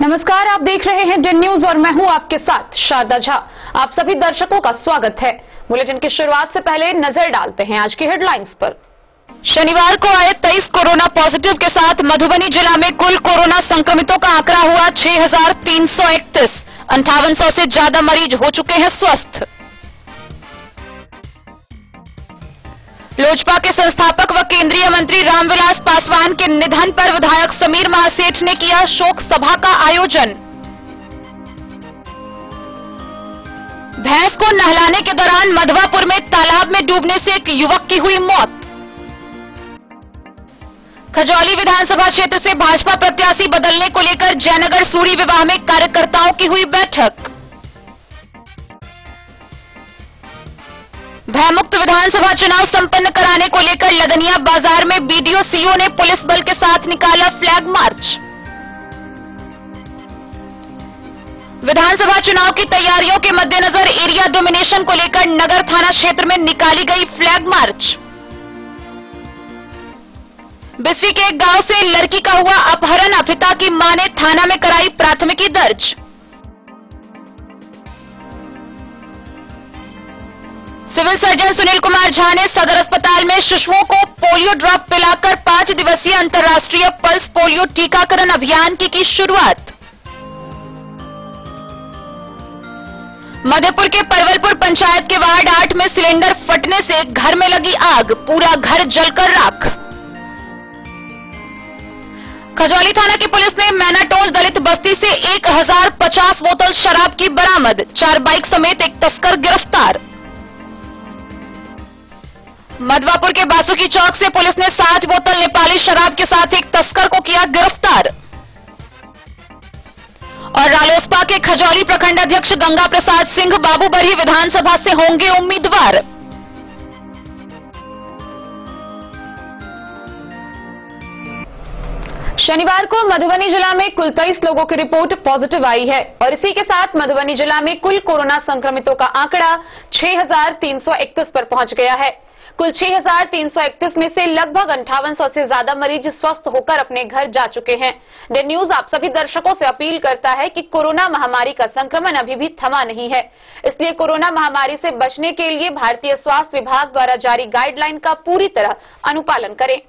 नमस्कार, आप देख रहे हैं डेन न्यूज और मैं हूं आपके साथ शारदा झा। आप सभी दर्शकों का स्वागत है। बुलेटिन की शुरुआत से पहले नजर डालते हैं आज की हेडलाइंस पर। शनिवार को आए 23 कोरोना पॉजिटिव के साथ मधुबनी जिला में कुल कोरोना संक्रमितों का आंकड़ा हुआ 6,331। 5800 से ज्यादा मरीज हो चुके हैं स्वस्थ। लोजपा के संस्थापक व केंद्रीय मंत्री रामविलास पासवान के निधन पर विधायक समीर महासेठ ने किया शोक सभा का आयोजन। भैंस को नहलाने के दौरान मधवापुर में तालाब में डूबने से एक युवक की हुई मौत। खजौली विधानसभा क्षेत्र से भाजपा प्रत्याशी बदलने को लेकर जयनगर सूरी विवाह में कार्यकर्ताओं की हुई बैठक। भयमुक्त विधानसभा चुनाव संपन्न कराने को लेकर लदनिया बाजार में बीडीओ सीओ ने पुलिस बल के साथ निकाला फ्लैग मार्च। विधानसभा चुनाव की तैयारियों के मद्देनजर एरिया डोमिनेशन को लेकर नगर थाना क्षेत्र में निकाली गई फ्लैग मार्च। बिस्वी के एक गांव से लड़की का हुआ अपहरण, पिता की मां ने थाना में कराई प्राथमिकी दर्ज। सिविल सर्जन सुनील कुमार झा ने सदर अस्पताल में शिशुओं को पोलियो ड्रॉप पिलाकर 5 दिवसीय अंतर्राष्ट्रीय पल्स पोलियो टीकाकरण अभियान की शुरुआत। मधेपुर के परवलपुर पंचायत के वार्ड 8 में सिलेंडर फटने से घर में लगी आग, पूरा घर जलकर राख। खजौली थाना की पुलिस ने मैनाटोल दलित बस्ती से 1050 बोतल शराब की बरामद, 4 बाइक समेत एक तस्कर गिरफ्तार। मधवापुर के बासुकी चौक से पुलिस ने 60 बोतल नेपाली शराब के साथ एक तस्कर को किया गिरफ्तार। और रालोसपा के खजौली प्रखंड अध्यक्ष गंगा प्रसाद सिंह बाबूबरही विधानसभा से होंगे उम्मीदवार। शनिवार को मधुबनी जिला में कुल 23 लोगों की रिपोर्ट पॉजिटिव आई है और इसी के साथ मधुबनी जिला में कुल कोरोना संक्रमितों का आंकड़ा 6,331 पर पहुंच गया है। कुल 6,331 में से लगभग 5800 से ज्यादा मरीज स्वस्थ होकर अपने घर जा चुके हैं। डेन न्यूज आप सभी दर्शकों से अपील करता है कि कोरोना महामारी का संक्रमण अभी भी थमा नहीं है, इसलिए कोरोना महामारी से बचने के लिए भारतीय स्वास्थ्य विभाग द्वारा जारी गाइडलाइन का पूरी तरह अनुपालन करें।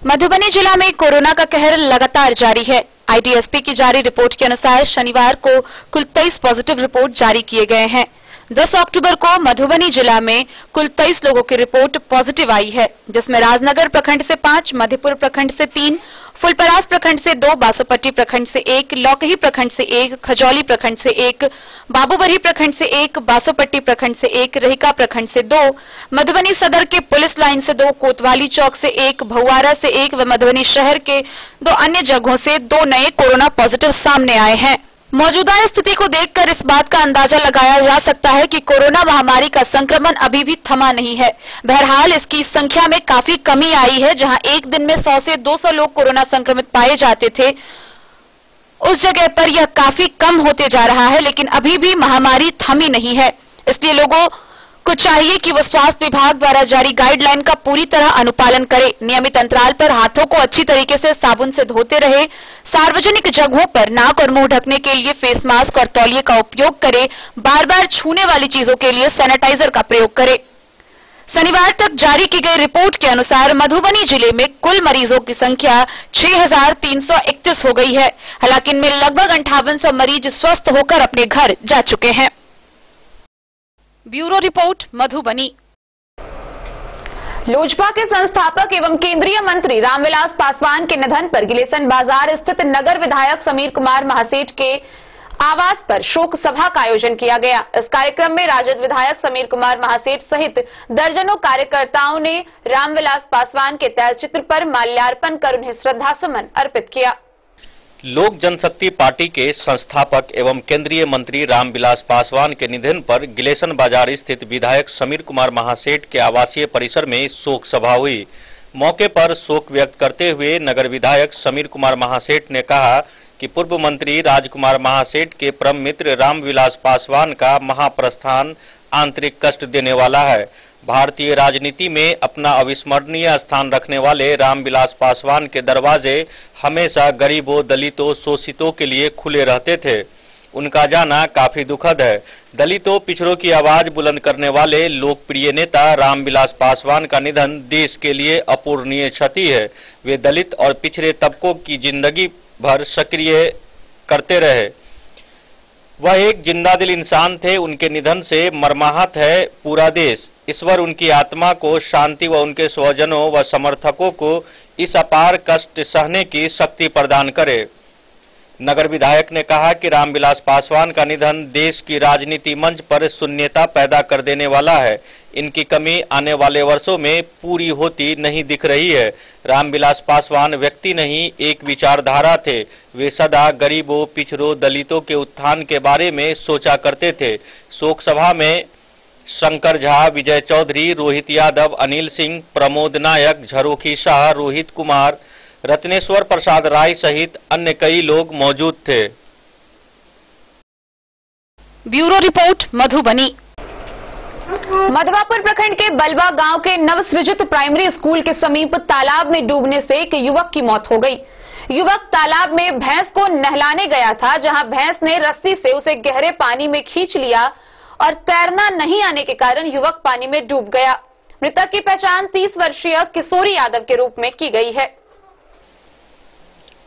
मधुबनी जिला में कोरोना का कहर लगातार जारी है। आईटीएसपी की जारी रिपोर्ट के अनुसार शनिवार को कुल 23 पॉजिटिव रिपोर्ट जारी किए गए हैं। 10 अक्टूबर को मधुबनी जिला में कुल 23 लोगों की रिपोर्ट पॉजिटिव आई है, जिसमें राजनगर प्रखंड से 5, मधेपुर प्रखंड से 3, फुलपरास प्रखंड से 2, बासोपट्टी प्रखंड से 1, लौकही प्रखंड से 1, खजौली प्रखंड से 1, बाबूबरही प्रखंड से 1, बासोपट्टी प्रखंड से 1, रहिका प्रखंड से 2, मधुबनी सदर के पुलिस लाइन से 2, कोतवाली चौक से 1, भौवारा से 1 व मधुबनी शहर के 2 अन्य जगहों से 2 नए कोरोना पॉजिटिव सामने आए हैं। मौजूदा स्थिति को देखकर इस बात का अंदाजा लगाया जा सकता है कि कोरोना महामारी का संक्रमण अभी भी थमा नहीं है। बहरहाल इसकी संख्या में काफी कमी आई है। जहां एक दिन में 100 से 200 लोग कोरोना संक्रमित पाए जाते थे, उस जगह पर यह काफी कम होते जा रहा है, लेकिन अभी भी महामारी थमी नहीं है। इसलिए लोगों को चाहिए कि वो स्वास्थ्य विभाग द्वारा जारी गाइडलाइन का पूरी तरह अनुपालन करे, नियमित अंतराल पर हाथों को अच्छी तरीके से साबुन से धोते रहे, सार्वजनिक जगहों पर नाक और मुंह ढकने के लिए फेस मास्क और तौलिए का उपयोग करे, बार बार छूने वाली चीजों के लिए सैनिटाइजर का प्रयोग करे। शनिवार तक जारी की गई रिपोर्ट के अनुसार मधुबनी जिले में कुल मरीजों की संख्या 6,331 हो गई है। हालांकि इनमें लगभग 5800 मरीज स्वस्थ होकर अपने घर जा चुके हैं। Bureau report, Madhubani. लोजपा के संस्थापक एवं केंद्रीय मंत्री रामविलास पासवान के निधन पर गिलेसन बाजार स्थित नगर विधायक समीर कुमार महासेठ के आवास पर शोक सभा का आयोजन किया गया। इस कार्यक्रम में राजद विधायक समीर कुमार महासेठ सहित दर्जनों कार्यकर्ताओं ने रामविलास पासवान के तैलचित्र पर माल्यार्पण कर उन्हें श्रद्धासुमन अर्पित किया। लोक जनशक्ति पार्टी के संस्थापक एवं केंद्रीय मंत्री रामविलास पासवान के निधन पर गिलेसन बाजार स्थित विधायक समीर कुमार महासेठ के आवासीय परिसर में शोक सभा हुई। मौके पर शोक व्यक्त करते हुए नगर विधायक समीर कुमार महासेठ ने कहा कि पूर्व मंत्री राजकुमार महासेठ के परम मित्र रामविलास पासवान का महाप्रस्थान आंतरिक कष्ट देने वाला है। भारतीय राजनीति में अपना अविस्मरणीय स्थान रखने वाले रामविलास पासवान के दरवाजे हमेशा गरीबों, दलितों, शोषितों के लिए खुले रहते थे। उनका जाना काफी दुखद है। दलितों, पिछड़ों की आवाज बुलंद करने वाले लोकप्रिय नेता रामविलास पासवान का निधन देश के लिए अपूरणीय क्षति है। वे दलित और पिछड़े तबकों की जिंदगी भर सक्रिय करते रहे। वह एक जिंदादिल इंसान थे। उनके निधन से मर्माहत है पूरा देश। ईश्वर उनकी आत्मा को शांति व उनके स्वजनों व समर्थकों को इस अपार कष्ट सहने की शक्ति प्रदान करे। नगर विधायक ने कहा कि रामविलास पासवान का निधन देश की राजनीति मंच पर शून्यता पैदा कर देने वाला है। इनकी कमी आने वाले वर्षों में पूरी होती नहीं दिख रही है। रामविलास पासवान व्यक्ति नहीं, एक विचारधारा थे। वे सदा गरीबों, पिछड़ों, दलितों के उत्थान के बारे में सोचा करते थे। शोक सभा में शंकर झा, विजय चौधरी, रोहित यादव, अनिल सिंह, प्रमोद नायक, झरोखी शाह, रोहित कुमार, रत्नेश्वर प्रसाद राय सहित अन्य कई लोग मौजूद थे। Bureau report, Madhubani. मधवापुर प्रखंड के बलवा गांव के नवसृजित प्राइमरी स्कूल के समीप तालाब में डूबने से एक युवक की मौत हो गई। युवक तालाब में भैंस को नहलाने गया था, जहां भैंस ने रस्सी से उसे गहरे पानी में खींच लिया और तैरना नहीं आने के कारण युवक पानी में डूब गया। मृतक की पहचान 30 वर्षीय किशोरी यादव के रूप में की गई है।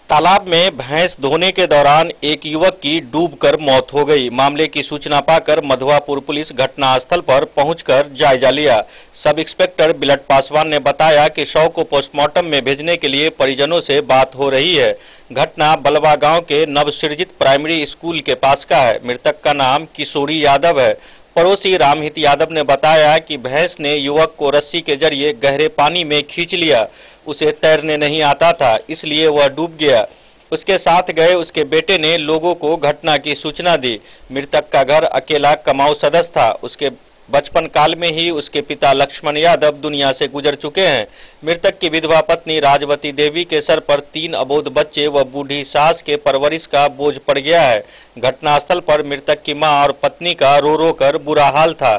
तालाब में भैंस धोने के दौरान एक युवक की डूबकर मौत हो गई। मामले की सूचना पाकर मधवापुर पुलिस घटनास्थल पर पहुंचकर जायजा लिया। सब इंस्पेक्टर बिलट पासवान ने बताया कि शव को पोस्टमार्टम में भेजने के लिए परिजनों से बात हो रही है। घटना बलवा गांव के नवसृजित प्राइमरी स्कूल के पास का है। मृतक का नाम किशोरी यादव है। पड़ोसी रामहित यादव ने बताया कि भैंस ने युवक को रस्सी के जरिए गहरे पानी में खींच लिया। उसे तैरने नहीं आता था, इसलिए वह डूब गया। उसके साथ गए उसके बेटे ने लोगों को घटना की सूचना दी। मृतक का घर अकेला कमाऊ सदस्य था। उसके बचपन काल में ही उसके पिता लक्ष्मण यादव दुनिया से गुजर चुके हैं। मृतक की विधवा पत्नी राजवती देवी के सर पर 3 अबोध बच्चे व बूढ़ी सास के परवरिश का बोझ पड़ गया है। घटनास्थल पर मृतक की मां और पत्नी का रो रो कर बुरा हाल था।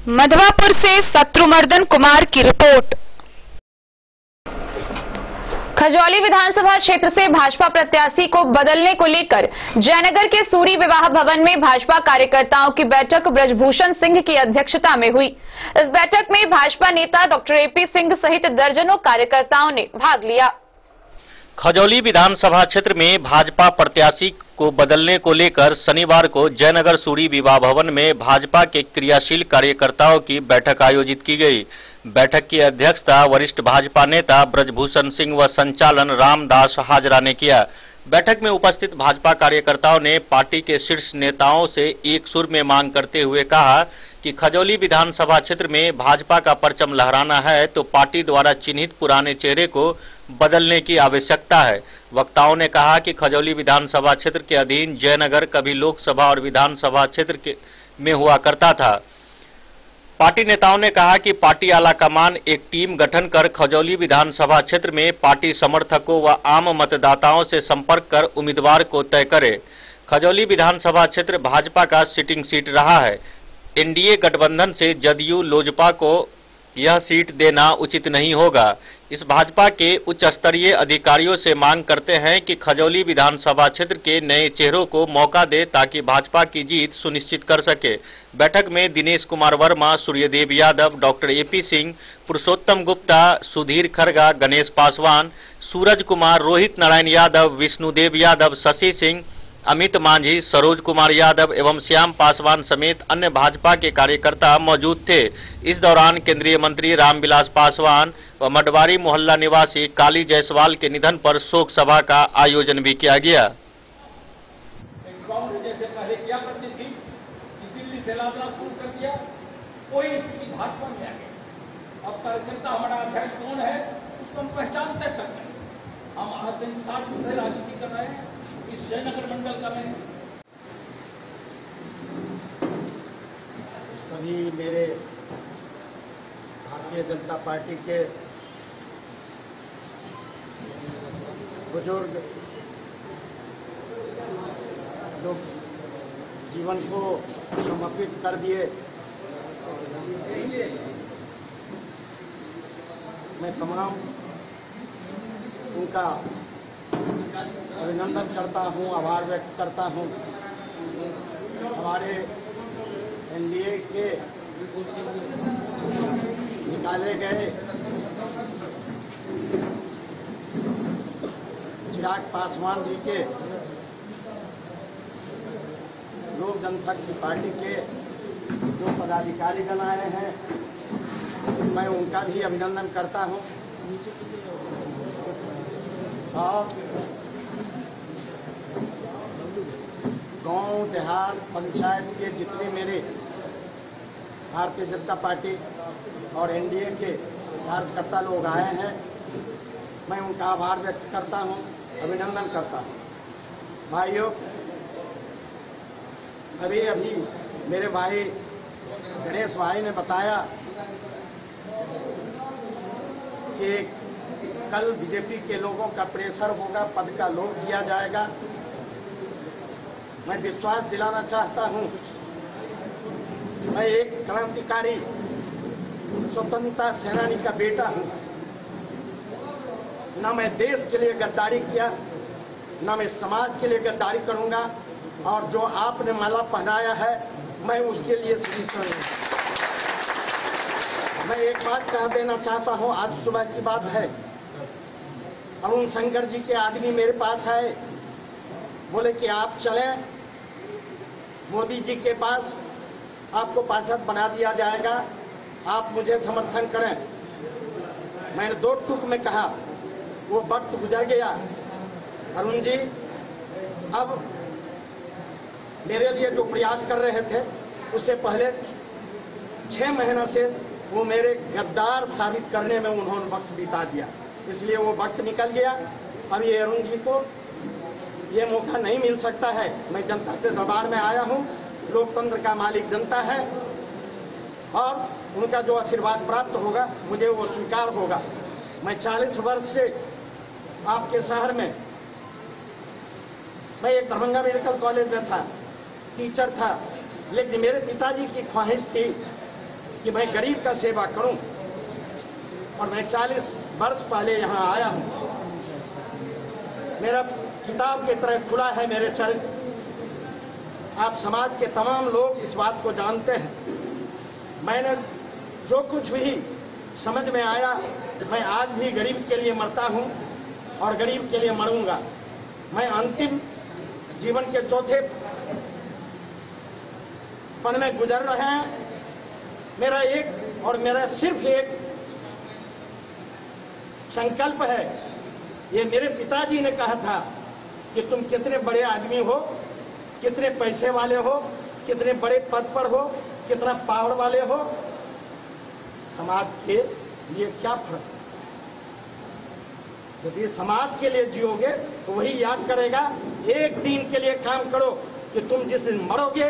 मधवापुर से शत्रुमर्दन कुमार की रिपोर्ट। खजौली विधानसभा क्षेत्र से भाजपा प्रत्याशी को बदलने को लेकर जयनगर के सूरी विवाह भवन में भाजपा कार्यकर्ताओं की बैठक ब्रजभूषण सिंह की अध्यक्षता में हुई। इस बैठक में भाजपा नेता डॉक्टर एपी सिंह सहित दर्जनों कार्यकर्ताओं ने भाग लिया। खजौली विधानसभा क्षेत्र में भाजपा प्रत्याशी को बदलने को लेकर शनिवार को जयनगर सूरी विवाह भवन में भाजपा के क्रियाशील कार्यकर्ताओं की बैठक आयोजित की गई। बैठक की अध्यक्षता वरिष्ठ भाजपा नेता ब्रजभूषण सिंह व संचालन रामदास हाजरा ने किया। बैठक में उपस्थित भाजपा कार्यकर्ताओं ने पार्टी के शीर्ष नेताओं से एक सुर में मांग करते हुए कहा कि खजौली विधानसभा क्षेत्र में भाजपा का परचम लहराना है तो पार्टी द्वारा चिन्हित पुराने चेहरे को बदलने की आवश्यकता है। वक्ताओं ने कहा कि खजौली विधानसभा क्षेत्र के अधीन जयनगर कभी लोकसभा और विधानसभा क्षेत्र में हुआ करता था। पार्टी नेताओं ने कहा कि पार्टी आलाकमान एक टीम गठन कर खजौली विधानसभा क्षेत्र में पार्टी समर्थकों व आम मतदाताओं से संपर्क कर उम्मीदवार को तय करे। खजौली विधानसभा क्षेत्र भाजपा का सिटिंग सीट रहा है। एनडीए गठबंधन से जदयू लोजपा को यह सीट देना उचित नहीं होगा। इस भाजपा के उच्च स्तरीय अधिकारियों से मांग करते हैं कि खजौली विधानसभा क्षेत्र के नए चेहरों को मौका दे ताकि भाजपा की जीत सुनिश्चित कर सके। बैठक में दिनेश कुमार वर्मा, सूर्यदेव यादव, डॉक्टर एपी सिंह, पुरुषोत्तम गुप्ता, सुधीर खरगा, गणेश पासवान, सूरज कुमार, रोहित नारायण यादव, विष्णुदेव यादव, शशि सिंह, अमित मांझी, सरोज कुमार यादव एवं श्याम पासवान समेत अन्य भाजपा के कार्यकर्ता मौजूद थे। इस दौरान केंद्रीय मंत्री रामविलास पासवान व मडवारी मोहल्ला निवासी काली जायसवाल के निधन पर शोक सभा का आयोजन भी किया गया। जैसे पहले क्या करती थी कि दिल्ली से लादना शुरू कर दिया, कोई स्थिति भाजपा में आ गई। अब कार्यकर्ता हमारा अध्यक्ष कौन है उसको हम पहचानते तक नहीं। हम आज दिन 60 से राजनीति कर रहे हैं इस जयनगर मंडल का। मैं सभी मेरे भारतीय जनता पार्टी के बुजुर्ग लोग जीवन को समर्पित कर दिए, मैं तमाम उनका अभिनंदन करता हूं, आभार व्यक्त करता हूं। हमारे एनडीए के निकाले गए चिराग पासवान जी के लोक जनशक्ति पार्टी के जो पदाधिकारी जन आए हैं, मैं उनका भी अभिनंदन करता हूं। और गांव देहात पंचायत के जितने मेरे भारतीय जनता पार्टी और एनडीए के कार्यकर्ता लोग आए हैं, मैं उनका आभार व्यक्त करता हूं, अभिनंदन करता हूं। भाइयों, अभी मेरे भाई गणेश भाई ने बताया कि कल बीजेपी के लोगों का प्रेशर होगा, पद का लोभ दिया जाएगा। मैं विश्वास दिलाना चाहता हूं, मैं एक क्रांतिकारी स्वतंत्रता सेनानी का बेटा हूं। न मैं देश के लिए गद्दारी किया, न मैं समाज के लिए गद्दारी करूंगा, और जो आपने माला पहनाया है मैं उसके लिए सहिष्णु हूं। मैं एक बात कह देना चाहता हूं, आज सुबह की बात है, अरुण शंकर जी के आदमी मेरे पास आए, बोले कि आप चलें मोदी जी के पास, आपको पार्षद बना दिया जाएगा, आप मुझे समर्थन करें। मैंने दो टूक में कहा, वो वक्त गुजर गया। अरुण जी अब मेरे लिए जो प्रयास कर रहे थे, उससे पहले 6 महीना से वो मेरे गद्दार साबित करने में उन्होंने वक्त बिता दिया, इसलिए वो वक्त निकल गया। अब ये अरुण जी को ये मौका नहीं मिल सकता है। मैं जनता के दरबार में आया हूं, लोकतंत्र का मालिक जनता है, और उनका जो आशीर्वाद प्राप्त होगा मुझे वो स्वीकार होगा। मैं 40 वर्ष से आपके शहर में, मैं एक दरभंगा मेडिकल कॉलेज में था, टीचर था, लेकिन मेरे पिताजी की ख्वाहिश थी कि मैं गरीब का सेवा करूं, और मैं 40 वर्ष पहले यहां आया हूं। मेरा किताब की तरह खुला है मेरे चरित्र। आप समाज के तमाम लोग इस बात को जानते हैं। मैंने जो कुछ भी समझ में आया, मैं आज भी गरीब के लिए मरता हूं और गरीब के लिए मरूंगा। मैं अंतिम जीवन के चौथे पल में गुजर रहे हैं। मेरा एक और मेरा सिर्फ एक संकल्प है। ये मेरे पिताजी ने कहा था कि तुम कितने बड़े आदमी हो, कितने पैसे वाले हो, कितने बड़े पद पर हो, कितना पावर वाले हो, समाज के लिए क्या फर्क। यदि समाज के लिए जियोगे तो वही याद करेगा। एक दिन के लिए काम करो कि तुम जिस दिन मरोगे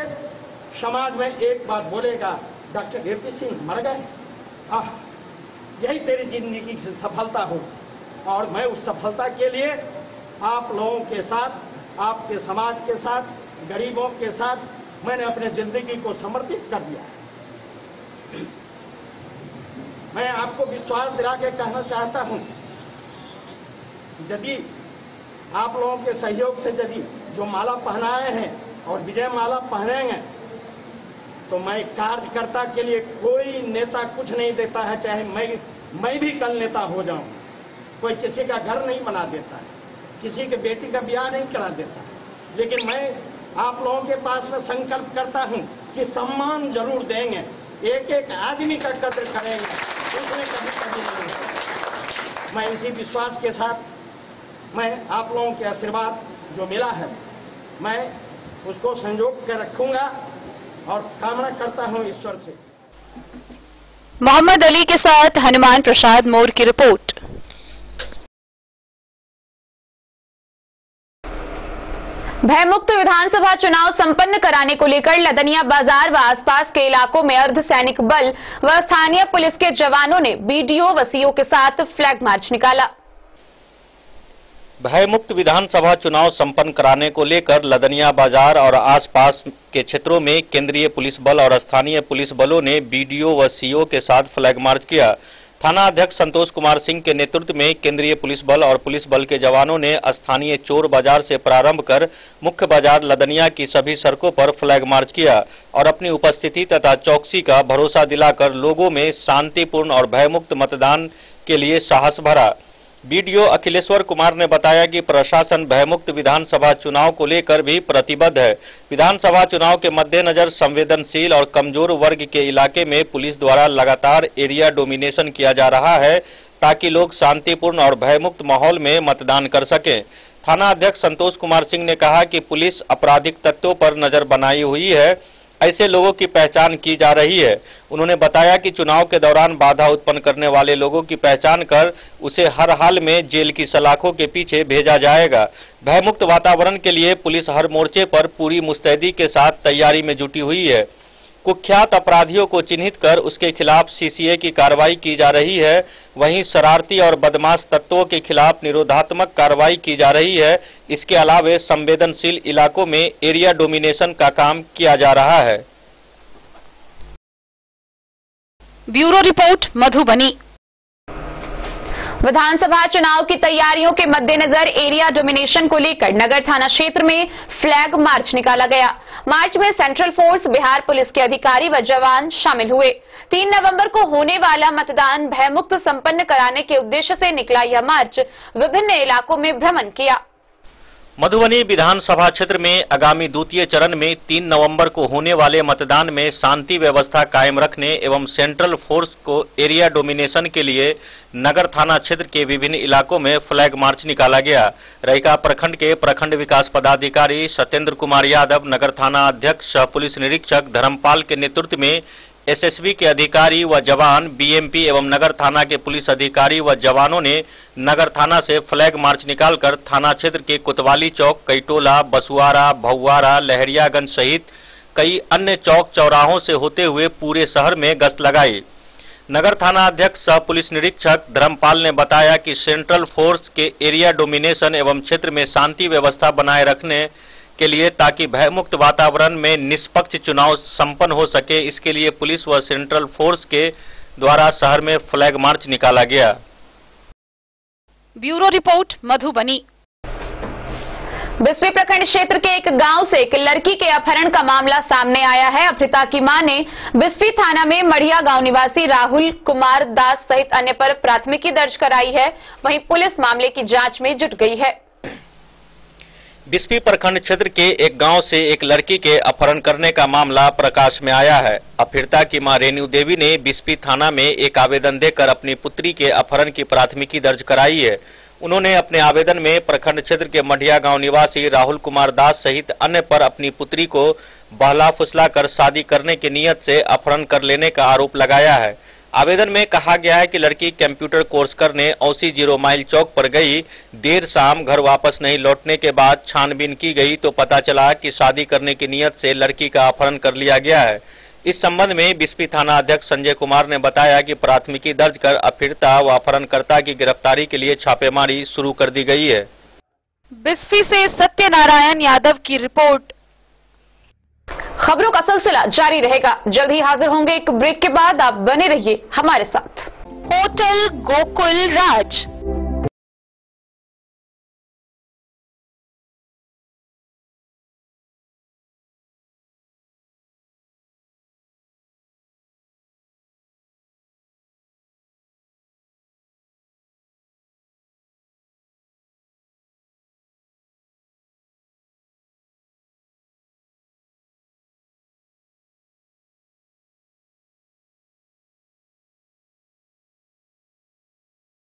समाज में एक बार बोलेगा, डॉक्टर एपी सिंह मर गए। यही तेरी जिंदगी की सफलता हो। और मैं उस सफलता के लिए आप लोगों के साथ, आपके समाज के साथ, गरीबों के साथ मैंने अपनी जिंदगी को समर्पित कर दिया। मैं आपको विश्वास दिला के कहना चाहता हूं, यदि आप लोगों के सहयोग से यदि जो माला पहनाए हैं और विजय माला पहनेंगे, तो मैं कार्यकर्ता के लिए कोई नेता कुछ नहीं देता है, चाहे मैं भी कल नेता हो जाऊं। कोई किसी का घर नहीं बना देता है, किसी के बेटी का ब्याह नहीं करा देता, लेकिन मैं आप लोगों के पास में संकल्प करता हूं कि सम्मान जरूर देंगे, एक एक आदमी का कद्र करेंगे, उसमें कभी नहीं। मैं इसी विश्वास के साथ मैं आप लोगों के आशीर्वाद जो मिला है, मैं उसको संजोग कर रखूंगा और कामना करता हूं ईश्वर से। मोहम्मद अली के साथ हनुमान प्रसाद मोर की रिपोर्ट। भयमुक्त विधानसभा चुनाव संपन्न कराने को लेकर लदनिया बाजार व आसपास के इलाकों में अर्धसैनिक बल व स्थानीय पुलिस के जवानों ने बीडीओ व सीओ के साथ फ्लैग मार्च निकाला। भयमुक्त विधानसभा चुनाव संपन्न कराने को लेकर लदनिया बाजार और आसपास के क्षेत्रों में केंद्रीय पुलिस बल और स्थानीय पुलिस बलों ने बीडीओ व सीओ के साथ फ्लैग मार्च किया। थाना अध्यक्ष संतोष कुमार सिंह के नेतृत्व में केंद्रीय पुलिस बल और पुलिस बल के जवानों ने स्थानीय चोर बाजार से प्रारंभ कर मुख्य बाजार लदनिया की सभी सड़कों पर फ्लैग मार्च किया और अपनी उपस्थिति तथा चौकसी का भरोसा दिलाकर लोगों में शांतिपूर्ण और भयमुक्त मतदान के लिए साहस भरा। बीडीओ अखिलेश्वर कुमार ने बताया कि प्रशासन भयमुक्त विधानसभा चुनाव को लेकर भी प्रतिबद्ध है। विधानसभा चुनाव के मद्देनजर संवेदनशील और कमजोर वर्ग के इलाके में पुलिस द्वारा लगातार एरिया डोमिनेशन किया जा रहा है ताकि लोग शांतिपूर्ण और भयमुक्त माहौल में मतदान कर सकें। थाना अध्यक्ष संतोष कुमार सिंह ने कहा कि पुलिस आपराधिक तत्वों पर नजर बनाई हुई है, ऐसे लोगों की पहचान की जा रही है। उन्होंने बताया कि चुनाव के दौरान बाधा उत्पन्न करने वाले लोगों की पहचान कर उसे हर हाल में जेल की सलाखों के पीछे भेजा जाएगा। भयमुक्त वातावरण के लिए पुलिस हर मोर्चे पर पूरी मुस्तैदी के साथ तैयारी में जुटी हुई है। कुख्यात अपराधियों को चिन्हित कर उसके खिलाफ सीसीए की कार्रवाई की जा रही है। वहीं शरारती और बदमाश तत्वों के खिलाफ निरोधात्मक कार्रवाई की जा रही है। इसके अलावा संवेदनशील इलाकों में एरिया डोमिनेशन का काम किया जा रहा है। Bureau report Madhubani. विधानसभा चुनाव की तैयारियों के मद्देनजर एरिया डोमिनेशन को लेकर नगर थाना क्षेत्र में फ्लैग मार्च निकाला गया। मार्च में सेंट्रल फोर्स, बिहार पुलिस के अधिकारी व जवान शामिल हुए। 3 नवंबर को होने वाला मतदान भयमुक्त संपन्न कराने के उद्देश्य से निकला यह मार्च विभिन्न इलाकों में भ्रमण किया। मधुबनी विधानसभा क्षेत्र में आगामी द्वितीय चरण में 3 नवंबर को होने वाले मतदान में शांति व्यवस्था कायम रखने एवं सेंट्रल फोर्स को एरिया डोमिनेशन के लिए नगर थाना क्षेत्र के विभिन्न इलाकों में फ्लैग मार्च निकाला गया। रैका प्रखंड के प्रखंड विकास पदाधिकारी सत्येंद्र कुमार यादव, नगर थाना अध्यक्ष सह पुलिस निरीक्षक धर्मपाल के नेतृत्व में एसएसबी के अधिकारी व जवान, बीएमपी एवं नगर थाना के पुलिस अधिकारी व जवानों ने नगर थाना से फ्लैग मार्च निकालकर थाना क्षेत्र के कोतवाली चौक, कैटोला, बसुआरा, भौवारा, लहरियागंज सहित कई अन्य चौक चौराहों से होते हुए पूरे शहर में गश्त लगाई। नगर थाना अध्यक्ष सह पुलिस निरीक्षक धर्मपाल ने बताया कि सेंट्रल फोर्स के एरिया डोमिनेशन एवं क्षेत्र में शांति व्यवस्था बनाए रखने के लिए ताकि भयमुक्त वातावरण में निष्पक्ष चुनाव संपन्न हो सके, इसके लिए पुलिस व सेंट्रल फोर्स के द्वारा शहर में फ्लैग मार्च निकाला गया। Bureau report Madhubani. बिस्फी प्रखंड क्षेत्र के एक गांव से एक लड़की के अपहरण का मामला सामने आया है। अपहृता की मां ने बिस्फी थाना में मढ़िया गांव निवासी राहुल कुमार दास सहित अन्य पर प्राथमिकी दर्ज कराई है। वहीं पुलिस मामले की जांच में जुट गई है। बिस्फी प्रखंड क्षेत्र के एक गांव से एक लड़की के अपहरण करने का मामला प्रकाश में आया है। अपहृता की मां रेणु देवी ने बिस्फी थाना में एक आवेदन देकर अपनी पुत्री के अपहरण की प्राथमिकी दर्ज कराई है। उन्होंने अपने आवेदन में प्रखंड क्षेत्र के मढ़िया गांव निवासी राहुल कुमार दास सहित अन्य पर अपनी पुत्री को बहला फुसला कर शादी करने की नीयत से अपहरण कर लेने का आरोप लगाया है। आवेदन में कहा गया है कि लड़की कंप्यूटर कोर्स करने औसी 0 माइल चौक पर गई। देर शाम घर वापस नहीं लौटने के बाद छानबीन की गई तो पता चला कि शादी करने की नीयत से लड़की का अपहरण कर लिया गया है। इस संबंध में बिस्फी थाना अध्यक्ष संजय कुमार ने बताया कि प्राथमिकी दर्ज कर अपहृता व अपहरणकर्ता की गिरफ्तारी के लिए छापेमारी शुरू कर दी गई है। बिस्फी से सत्यनारायण यादव की रिपोर्ट। खबरों का सिलसिला जारी रहेगा। जल्द ही हाजिर होंगे एक ब्रेक के बाद। आप बने रहिए हमारे साथ। होटल गोकुल राज।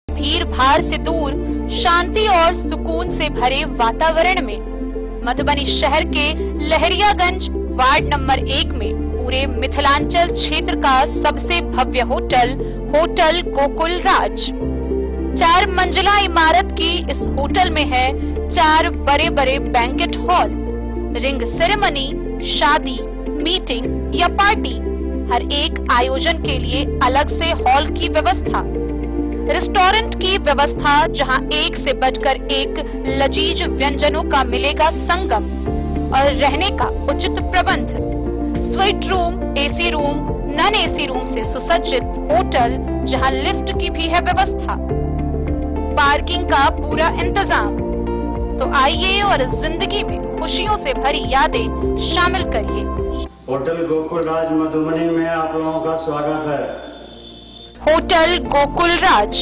भीड़ भाड़ से दूर, शांति और सुकून से भरे वातावरण में मधुबनी शहर के लहरियागंज वार्ड नंबर 1 में पूरे मिथिलांचल क्षेत्र का सबसे भव्य होटल होटल गोकुल राज। 4 मंजिला इमारत की इस होटल में है 4 बड़े बड़े बैंकेट हॉल, रिंग सेरेमनी, शादी, मीटिंग या पार्टी, हर एक आयोजन के लिए अलग से हॉल की व्यवस्था। रेस्टोरेंट की व्यवस्था, जहां एक से बढ़कर एक लजीज व्यंजनों का मिलेगा संगम और रहने का उचित प्रबंध। Suite room, AC room, non AC room से सुसज्जित होटल, जहां लिफ्ट की भी है व्यवस्था, पार्किंग का पूरा इंतजाम। तो आइए और जिंदगी में खुशियों से भरी यादें शामिल करिए। होटल गोकुल राज मधुबनी में आप लोगों का स्वागत है। Hotel Gokul Raj,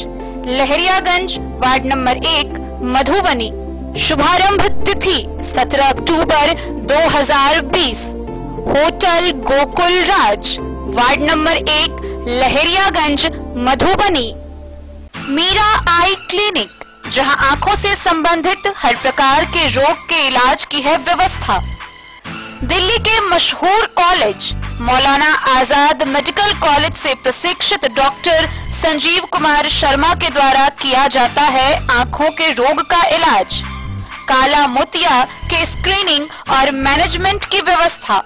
Lahariyaganj, ward number 1, Madhubani. शुभारंभ तिथि 17 अक्टूबर 2020। Hotel Gokul Raj, ward number 1, Lahariyaganj, Madhubani. Meera eye clinic, जहां आंखों से संबंधित हर प्रकार के रोग के इलाज की है व्यवस्था। दिल्ली के मशहूर college Maulana Azad medical college से प्रशिक्षित डॉक्टर संजीव कुमार शर्मा के द्वारा किया जाता है आंखों के रोग का इलाज। काला मोतिया के स्क्रीनिंग और मैनेजमेंट की व्यवस्था,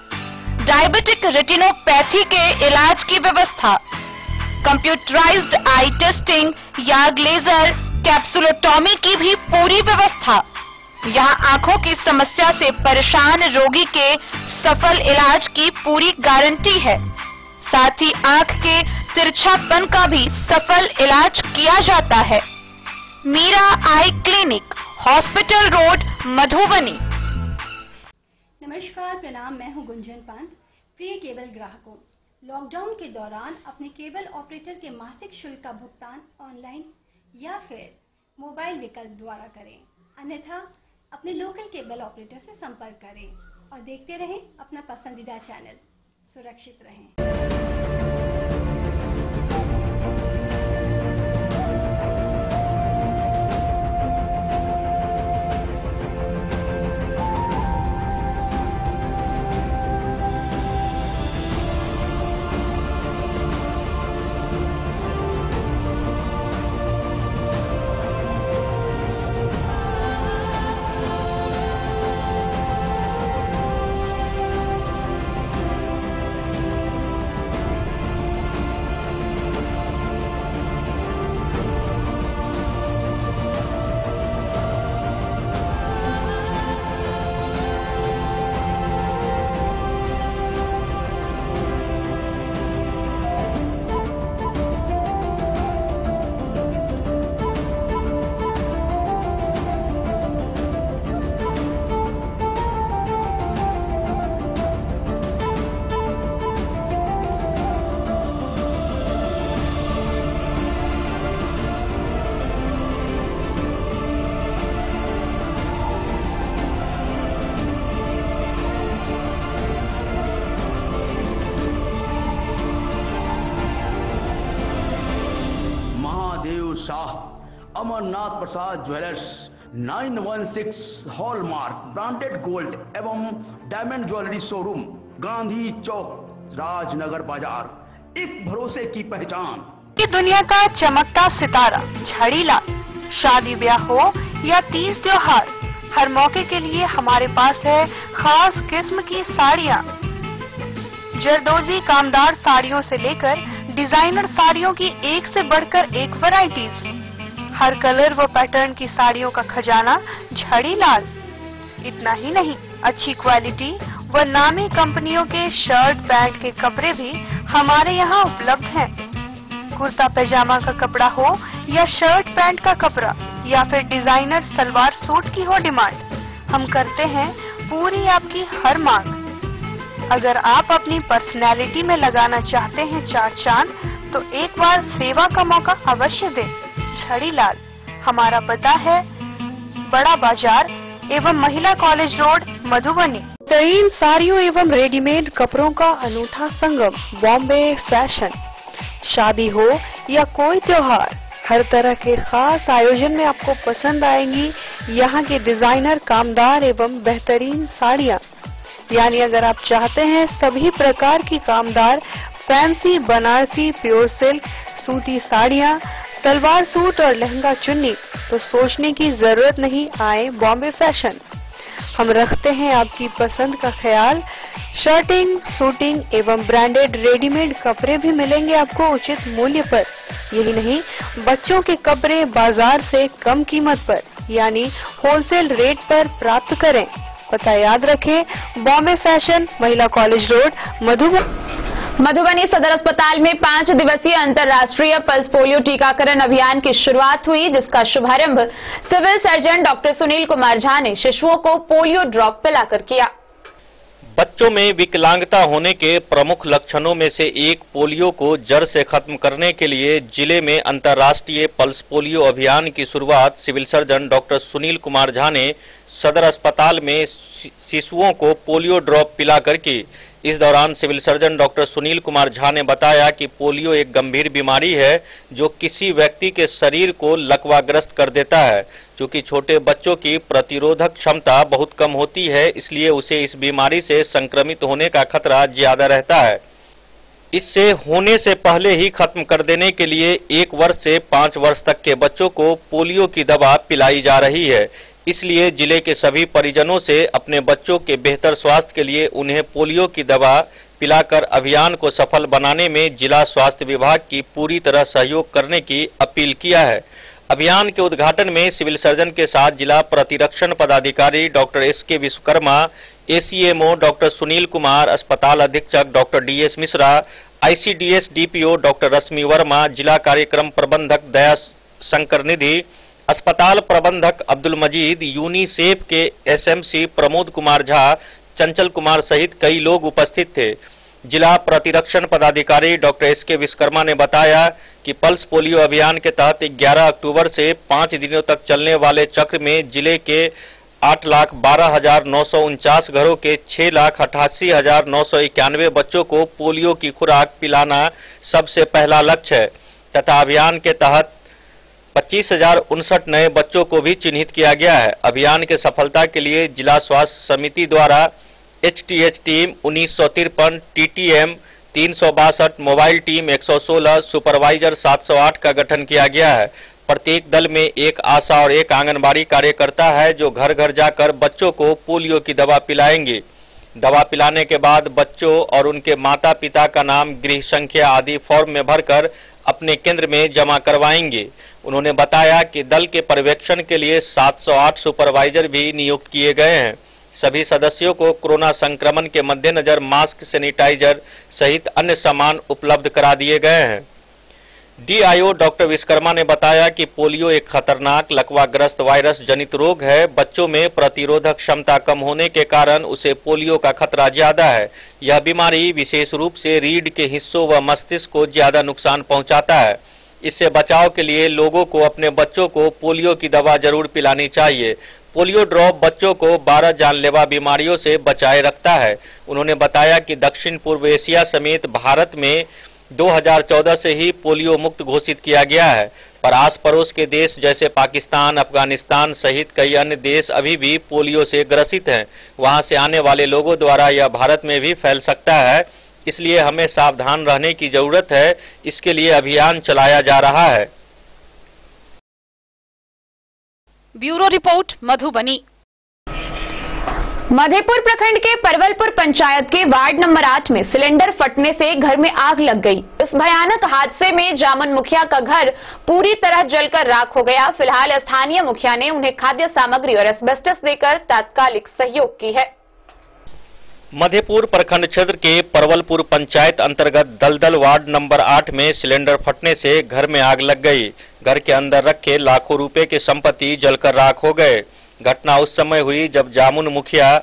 डायबिटिक रेटिनोपैथी के इलाज की व्यवस्था, कंप्यूटराइज्ड आई टेस्टिंग या लेजर कैप्सुलोटॉमी की भी पूरी व्यवस्था। यहाँ आंखों की समस्या से परेशान रोगी के सफल इलाज की पूरी गारंटी है। साथ ही आंख के तिरछापन का भी सफल इलाज किया जाता है। Meera eye clinic, hospital road, Madhubani. नमस्कार, प्रणाम। मैं हूं गुंजन पंत। प्रिय केबल ग्राहकों, लॉकडाउन के दौरान अपने केबल ऑपरेटर के मासिक शुल्क का भुगतान ऑनलाइन या फिर मोबाइल विकल्प द्वारा करें, अन्यथा अपने लोकल केबल ऑपरेटर से संपर्क करें और देखते रहें अपना पसंदीदा चैनल। सुरक्षित रहें। अमरनाथ प्रसाद ज्वेलर्स 916 हॉलमार्क ब्रांडेड गोल्ड एवं डायमंड ज्वेलरी शोरूम, गांधी चौक, राजनगर बाजार, एक भरोसे की पहचान। की दुनिया का चमकता सितारा झाड़ीलाल। शादी ब्याह हो या तीज त्योहार, हर मौके के लिए हमारे पास है खास किस्म की साड़ियाँ। जरदोजी कामदार साड़ियों से लेकर डिजाइनर साड़ियों की एक से बढ़कर एक वैरायटीज। हर कलर व पैटर्न की साड़ियों का खजाना झाड़ीलाल। इतना ही नहीं, अच्छी क्वालिटी व नामी कंपनियों के शर्ट पैंट के कपड़े भी हमारे यहाँ उपलब्ध हैं। कुर्ता पैजामा का कपड़ा हो या शर्ट पैंट का कपड़ा या फिर डिजाइनर सलवार सूट की हो डिमांड, हम करते हैं पूरी आपकी हर मांग। अगर आप अपनी पर्सनैलिटी में लगाना चाहते हैं चार चांद, तो एक बार सेवा का मौका अवश्य दें। झाड़ीलाल, हमारा पता है बड़ा बाजार एवं महिला कॉलेज रोड, मधुबनी। बेहतरीन साड़ियों एवं रेडीमेड कपड़ों का अनूठा संगम, बॉम्बे फैशन। शादी हो या कोई त्योहार, हर तरह के खास आयोजन में आपको पसंद आएंगी यहाँ के डिजाइनर कामदार एवं बेहतरीन साड़ियाँ। यानी अगर आप चाहते हैं सभी प्रकार की कामदार फैंसी बनारसी प्योर सिल्क सूती साड़ियाँ, सलवार सूट और लहंगा चुन्नी, तो सोचने की जरूरत नहीं, आए बॉम्बे फैशन। हम रखते हैं आपकी पसंद का ख्याल। शर्टिंग, सूटिंग एवं ब्रांडेड रेडीमेड कपड़े भी मिलेंगे आपको उचित मूल्य पर। यही नहीं, बच्चों के कपड़े बाजार से कम कीमत पर यानी होलसेल रेट पर प्राप्त करें। पता याद रखें, बॉम्बे फैशन, महिला कॉलेज रोड, मधुबनी सदर अस्पताल में 5 दिवसीय अंतर्राष्ट्रीय पल्स पोलियो टीकाकरण अभियान की शुरुआत हुई, जिसका शुभारंभ civil surgeon doctor Sunil Kumar Jha ने शिशुओं को पोलियो ड्रॉप पिलाकर किया। बच्चों में विकलांगता होने के प्रमुख लक्षणों में से एक पोलियो को जड़ से खत्म करने के लिए जिले में अंतर्राष्ट्रीय पल्स पोलियो अभियान की शुरुआत civil surgeon doctor Sunil Kumar Jha ने सदर अस्पताल में शिशुओं को पोलियो ड्रॉप पिलाकर की। इस दौरान civil surgeon doctor Sunil Kumar Jha ने बताया कि पोलियो एक गंभीर बीमारी है जो किसी व्यक्ति के शरीर को लकवाग्रस्त कर देता है। क्योंकि छोटे बच्चों की प्रतिरोधक क्षमता बहुत कम होती है, इसलिए उसे इस बीमारी से संक्रमित होने का खतरा ज्यादा रहता है। इससे होने से पहले ही खत्म कर देने के लिए 1 वर्ष से 5 वर्ष तक के बच्चों को पोलियो की दवा पिलाई जा रही है। इसलिए जिले के सभी परिजनों से अपने बच्चों के बेहतर स्वास्थ्य के लिए उन्हें पोलियो की दवा पिलाकर अभियान को सफल बनाने में जिला स्वास्थ्य विभाग की पूरी तरह सहयोग करने की अपील किया है। अभियान के उद्घाटन में सिविल सर्जन के साथ जिला प्रतिरक्षण पदाधिकारी doctor SK Vishwakarma, ACMO doctor Sunil Kumar, अस्पताल अधीक्षक doctor DS Mishra, ICDS DPO doctor Rashmi Verma, जिला कार्यक्रम प्रबंधक दया शंकर निधि, अस्पताल प्रबंधक अब्दुल मजीद, यूनिसेफ के एसएमसी प्रमोद कुमार झा, चंचल कुमार सहित कई लोग उपस्थित थे। जिला प्रतिरक्षण पदाधिकारी डॉक्टर एसके विश्वकर्मा ने बताया कि पल्स पोलियो अभियान के तहत 11 अक्टूबर से 5 दिनों तक चलने वाले चक्र में जिले के 8,12,949 घरों के 6,88,991 बच्चों को पोलियो की खुराक पिलाना सबसे पहला लक्ष्य है तथा अभियान के तहत 25,059 नए बच्चों को भी चिन्हित किया गया है। अभियान के सफलता के लिए जिला स्वास्थ्य समिति द्वारा HTH team 1953, TTM 362, mobile team 116, supervisor 708 का गठन किया गया है। प्रत्येक दल में एक आशा और एक आंगनबाड़ी कार्यकर्ता है जो घर घर जाकर बच्चों को पोलियो की दवा पिलाएंगे। दवा पिलाने के बाद बच्चों और उनके माता पिता का नाम, गृह संख्या आदि फॉर्म में भरकर अपने केंद्र में जमा करवाएंगे। उन्होंने बताया कि दल के पर्यवेक्षण के लिए 708 सुपरवाइजर भी नियुक्त किए गए हैं। सभी सदस्यों को कोरोना संक्रमण के मद्देनजर मास्क, सैनिटाइजर सहित अन्य सामान उपलब्ध करा दिए गए हैं। डीआईओ डॉक्टर विश्वकर्मा ने बताया कि पोलियो एक खतरनाक लकवाग्रस्त वायरस जनित रोग है। बच्चों में प्रतिरोधक क्षमता कम होने के कारण उसे पोलियो का खतरा ज्यादा है। यह बीमारी विशेष रूप से रीढ़ के हिस्सों व मस्तिष्क को ज्यादा नुकसान पहुंचाता है। इससे बचाव के लिए लोगों को अपने बच्चों को पोलियो की दवा जरूर पिलानी चाहिए। पोलियो ड्रॉप बच्चों को 12 जानलेवा बीमारियों से बचाए रखता है। उन्होंने बताया कि दक्षिण पूर्व एशिया समेत भारत में 2014 से ही पोलियो मुक्त घोषित किया गया है, पर आस पड़ोस के देश जैसे पाकिस्तान, अफगानिस्तान सहित कई अन्य देश अभी भी पोलियो से ग्रसित हैं। वहां से आने वाले लोगों द्वारा यह भारत में भी फैल सकता है, इसलिए हमें सावधान रहने की जरूरत है। इसके लिए अभियान चलाया जा रहा है। Bureau report, Madhubani. मधेपुर प्रखंड के परवलपुर पंचायत के वार्ड नंबर 8 में सिलेंडर फटने से घर में आग लग गई। इस भयानक हादसे में जामुन मुखिया का घर पूरी तरह जलकर राख हो गया। फिलहाल स्थानीय मुखिया ने उन्हें खाद्य सामग्री और एस्बेस्टस देकर तात्कालिक सहयोग की है। मधेपुर प्रखंड क्षेत्र के परवलपुर पंचायत अंतर्गत दलदल वार्ड नंबर 8 में सिलेंडर फटने से घर में आग लग गई। घर के अंदर रखे लाखों रुपए की संपत्ति जलकर राख हो गए। घटना उस समय हुई जब जामुन मुखिया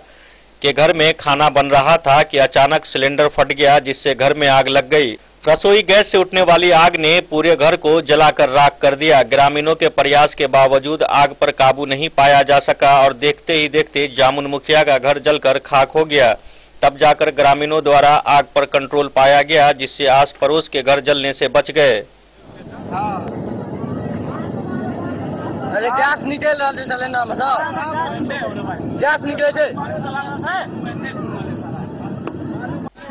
के घर में खाना बन रहा था कि अचानक सिलेंडर फट गया, जिससे घर में आग लग गई। रसोई गैस से उठने वाली आग ने पूरे घर को जलाकर राख कर दिया। ग्रामीणों के प्रयास के बावजूद आग पर काबू नहीं पाया जा सका और देखते ही देखते जामुन मुखिया का घर जलकर खाक हो गया। तब जाकर ग्रामीणों द्वारा आग पर कंट्रोल पाया गया, जिससे आस पड़ोस के घर जलने से बच गए। अरे गैस निकल रहा चले ना गैस निकले।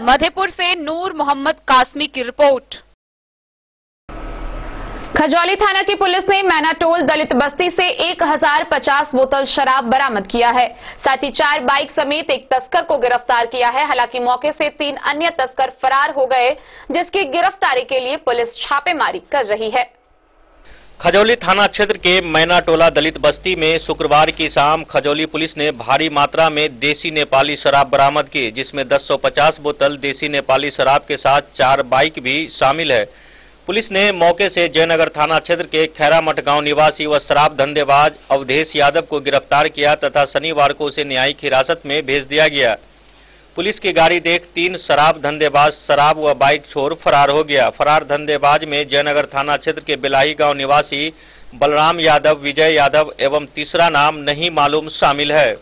मधेपुर से नूर मोहम्मद कासमी की रिपोर्ट। खजौली थाना की पुलिस ने मैनाटोल दलित बस्ती से 1050 बोतल शराब बरामद किया है। साथ ही 4 बाइक समेत एक तस्कर को गिरफ्तार किया है। हालांकि मौके से 3 अन्य तस्कर फरार हो गए, जिसकी गिरफ्तारी के लिए पुलिस छापेमारी कर रही है। खजौली थाना क्षेत्र के मैनाटोला दलित बस्ती में शुक्रवार की शाम खजौली पुलिस ने भारी मात्रा में देसी नेपाली शराब बरामद की, जिसमें 1050 बोतल देसी नेपाली शराब के साथ 4 बाइक भी शामिल है। पुलिस ने मौके से जयनगर थाना क्षेत्र के खैरामठ गांव निवासी व शराब धंधेबाज अवधेश यादव को गिरफ्तार किया तथा शनिवार को उसे न्यायिक हिरासत में भेज दिया गया। पुलिस की गाड़ी देख 3 शराब धंधेबाज शराब व बाइक छोड़ फरार हो गया। फरार धंधेबाज में जयनगर थाना क्षेत्र के बिलाही गांव निवासी बलराम यादव, विजय यादव एवं तीसरा नाम नहीं मालूम शामिल है।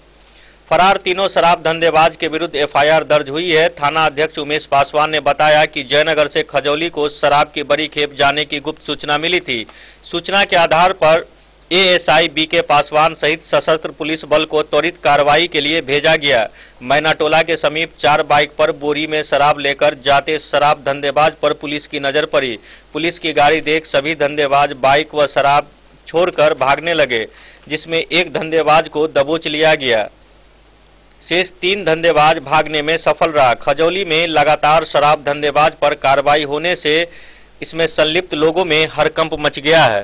फरार तीनों शराब धंधेबाज के विरुद्ध एफआईआर दर्ज हुई है। थाना अध्यक्ष उमेश पासवान ने बताया कि जयनगर से खजौली को शराब की बड़ी खेप जाने की गुप्त सूचना मिली थी। सूचना के आधार पर एएसआई बीके पासवान सहित सशस्त्र पुलिस बल को त्वरित कार्रवाई के लिए भेजा गया। मैनाटोला के समीप 4 बाइक पर बोरी में शराब लेकर जाते शराब धंधेबाज पर पुलिस की नजर पड़ी। पुलिस की गाड़ी देख सभी धंधेबाज बाइक व शराब छोड़कर भागने लगे, जिसमें एक धंधेबाज को दबोच लिया गया। शेष 3 धंधेबाज भागने में सफल रहा। खजौली में लगातार शराब धंधेबाज पर कार्रवाई होने से इसमें संलिप्त लोगों में हड़कंप मच गया है।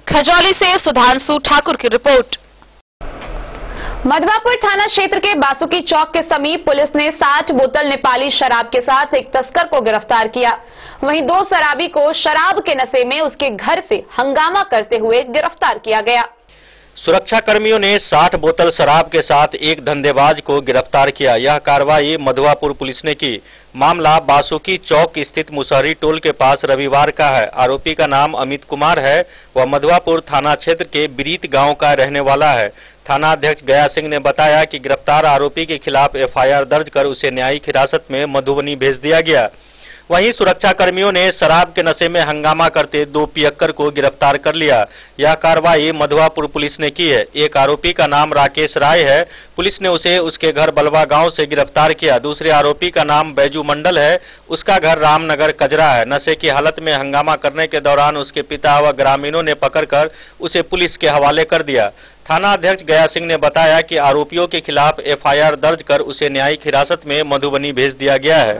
खजौली से सुधांशु ठाकुर की रिपोर्ट। मधवापुर थाना क्षेत्र के बासुकी चौक के समीप पुलिस ने 60 बोतल नेपाली शराब के साथ एक तस्कर को गिरफ्तार किया। वहीं 2 शराबी को शराब के नशे में उसके घर से हंगामा करते हुए गिरफ्तार किया गया। सुरक्षा कर्मियों ने 60 बोतल शराब के साथ एक धंधेबाज को गिरफ्तार किया। यह कार्रवाई मधवापुर पुलिस ने की। मामला बासुकी चौक स्थित मुसहरी टोल के पास रविवार का है। आरोपी का नाम अमित कुमार है। वह मधवापुर थाना क्षेत्र के बिरीत गांव का रहने वाला है। थाना अध्यक्ष गया सिंह ने बताया कि गिरफ्तार आरोपी के खिलाफ एफआईआर दर्ज कर उसे न्यायिक हिरासत में मधुबनी भेज दिया गया। वहीं सुरक्षा कर्मियों ने शराब के नशे में हंगामा करते 2 पियक्कर को गिरफ्तार कर लिया। यह कार्रवाई मधवापुर पुलिस ने की है। एक आरोपी का नाम राकेश राय है। पुलिस ने उसे उसके घर बलवा गांव से गिरफ्तार किया। दूसरे आरोपी का नाम बैजू मंडल है। उसका घर रामनगर कजरा है। नशे की हालत में हंगामा करने के दौरान उसके पिता व ग्रामीणों ने पकड़कर उसे पुलिस के हवाले कर दिया। थाना अध्यक्ष गया सिंह ने बताया कि आरोपियों के खिलाफ एफआईआर दर्ज कर उसे न्यायिक हिरासत में मधुबनी भेज दिया गया है।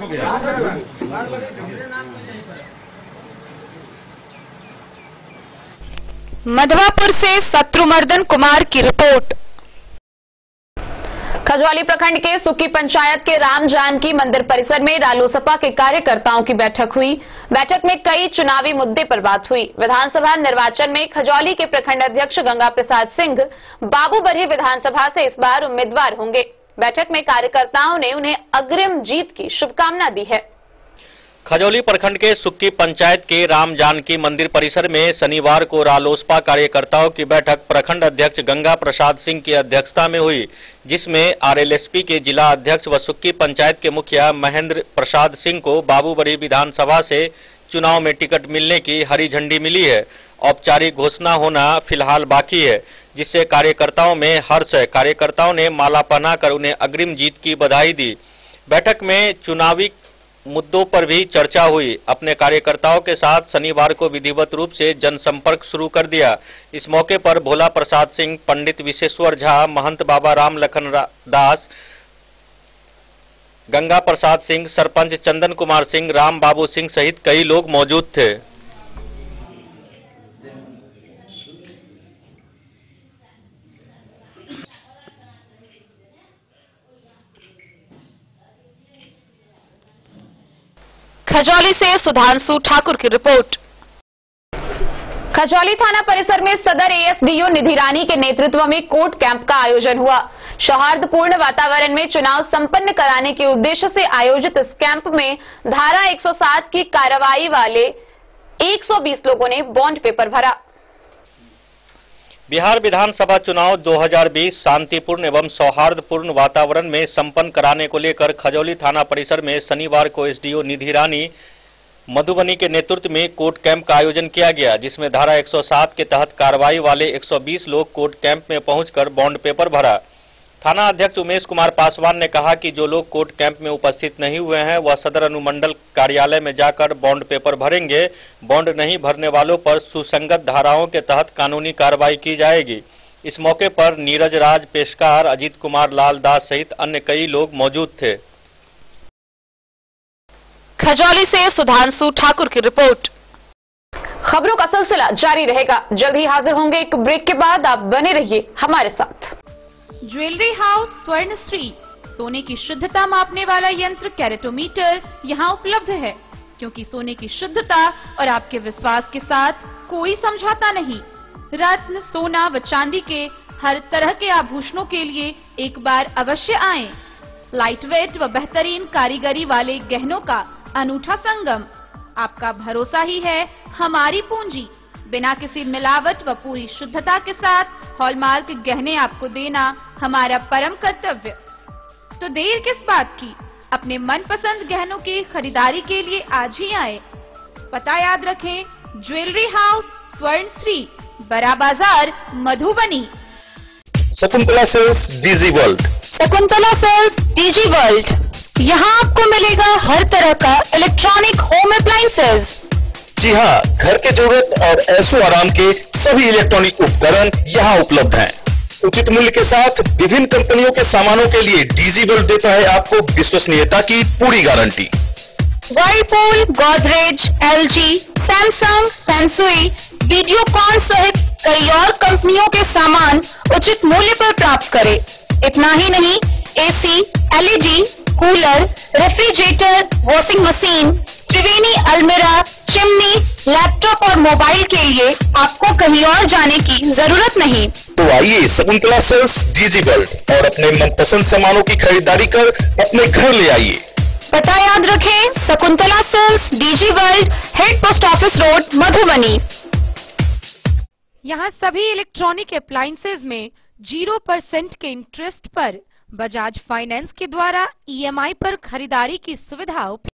मधवापुर से शत्रुमर्दन कुमार की रिपोर्ट। खजौली प्रखंड के सुक्की पंचायत के राम जानकी मंदिर परिसर में रालोसपा के कार्यकर्ताओं की बैठक हुई। बैठक में कई चुनावी मुद्दे पर बात हुई। विधानसभा निर्वाचन में खजौली के प्रखंड अध्यक्ष गंगा प्रसाद सिंह बाबूबरही विधानसभा से इस बार उम्मीदवार होंगे। बैठक में कार्यकर्ताओं ने उन्हें अग्रिम जीत की शुभकामना दी है। खजौली प्रखंड के सुक्की पंचायत के राम जानकी मंदिर परिसर में शनिवार को रालोसपा कार्यकर्ताओं की बैठक प्रखंड अध्यक्ष गंगा प्रसाद सिंह की अध्यक्षता में हुई, जिसमें आरएलएसपी के जिला अध्यक्ष व सुक्की पंचायत के मुखिया महेंद्र प्रसाद सिंह को बाबूबरही विधानसभा से चुनाव में टिकट मिलने की हरी झंडी मिली है। औपचारिक घोषणा होना फिलहाल बाकी है, जिससे कार्यकर्ताओं में हर्ष है। कार्यकर्ताओं ने माला पहनाकर उन्हें अग्रिम जीत की बधाई दी। बैठक में चुनावी मुद्दों पर भी चर्चा हुई। अपने कार्यकर्ताओं के साथ शनिवार को विधिवत रूप से जनसंपर्क शुरू कर दिया। इस मौके पर भोला प्रसाद सिंह, पंडित विशेश्वर झा, महंत बाबा राम लखन दास, गंगा प्रसाद सिंह, सरपंच चंदन कुमार सिंह, राम बाबू सिंह सहित कई लोग मौजूद थे। खजौली से सुधांशु ठाकुर की रिपोर्ट। खजौली थाना परिसर में सदर एएसडीओ निधि रानी के नेतृत्व में कोर्ट कैंप का आयोजन हुआ। सौहार्दपूर्ण वातावरण में चुनाव संपन्न कराने के उद्देश्य से आयोजित इस कैंप में धारा 107 की कार्रवाई वाले 120 लोगों ने बॉन्ड पेपर भरा। बिहार विधानसभा चुनाव 2020 शांतिपूर्ण एवं सौहार्दपूर्ण वातावरण में संपन्न कराने को लेकर खजौली थाना परिसर में शनिवार को एसडीओ निधि रानी मधुबनी के नेतृत्व में कोर्ट कैंप का आयोजन किया गया, जिसमें धारा 107 के तहत कार्रवाई वाले 120 लोग कोर्ट कैंप में पहुंचकर बॉन्ड पेपर भरा। थाना अध्यक्ष उमेश कुमार पासवान ने कहा कि जो लोग कोर्ट कैंप में उपस्थित नहीं हुए हैं वह सदर अनुमंडल कार्यालय में जाकर बॉन्ड पेपर भरेंगे। बॉन्ड नहीं भरने वालों पर सुसंगत धाराओं के तहत कानूनी कार्रवाई की जाएगी। इस मौके पर नीरज राज पेशकार, अजीत कुमार लाल दास सहित अन्य कई लोग मौजूद थे। खजौली से सुधांशु ठाकुर की रिपोर्ट। खबरों का सिलसिला जारी रहेगा। जल्द ही हाजिर होंगे एक ब्रेक के बाद। आप बने रहिए हमारे साथ। ज्वेलरी हाउस स्वर्णश्री सोने की शुद्धता मापने वाला यंत्र कैरेटोमीटर यहां उपलब्ध है, क्योंकि सोने की शुद्धता और आपके विश्वास के साथ कोई समझौता नहीं। रत्न, सोना व चांदी के हर तरह के आभूषणों के लिए एक बार अवश्य आएं। लाइट वेट व बेहतरीन कारीगरी वाले गहनों का अनूठा संगम। आपका भरोसा ही है हमारी पूंजी। बिना किसी मिलावट व पूरी शुद्धता के साथ हॉलमार्क गहने आपको देना हमारा परम कर्तव्य। तो देर किस बात की, अपने मनपसंद गहनों की खरीदारी के लिए आज ही आए। पता याद रखें, jewellery house Swarnashri, Bada Bazar, Madhubani. Shakuntala sales DG world. Shakuntala sales DG world, यहाँ आपको मिलेगा हर तरह का इलेक्ट्रॉनिक होम अप्लायंसेज। जी हाँ, घर के जरूरत और ऐशो आराम के सभी इलेक्ट्रॉनिक उपकरण यहाँ उपलब्ध हैं। उचित मूल्य के साथ विभिन्न कंपनियों के सामानों के लिए डीजी वर्ल्ड देता है आपको विश्वसनीयता की पूरी guarantee. Whirlpool, Godrej, LG, Samsung, सैमसुई, वीडियोकॉन सहित कई और कंपनियों के सामान उचित मूल्य पर प्राप्त करें। इतना ही नहीं, AC, LED, cooler, refrigerator, washing machine, Triveni अलमीरा, चिमनी, लैपटॉप और मोबाइल के लिए आपको कहीं और जाने की जरूरत नहीं। तो आइए शकुंतला सेल्स डीजी वर्ल्ड और अपने मनपसंद सामानों की खरीदारी कर अपने घर ले आइए। पता याद रखें, Shakuntala sales DG world, head post office road, Madhubani. यहाँ सभी इलेक्ट्रॉनिक अप्लायंसेज में 0% के इंटरेस्ट पर बजाज फाइनेंस के द्वारा ईएमआई पर खरीदारी की सुविधा उपलब्ध।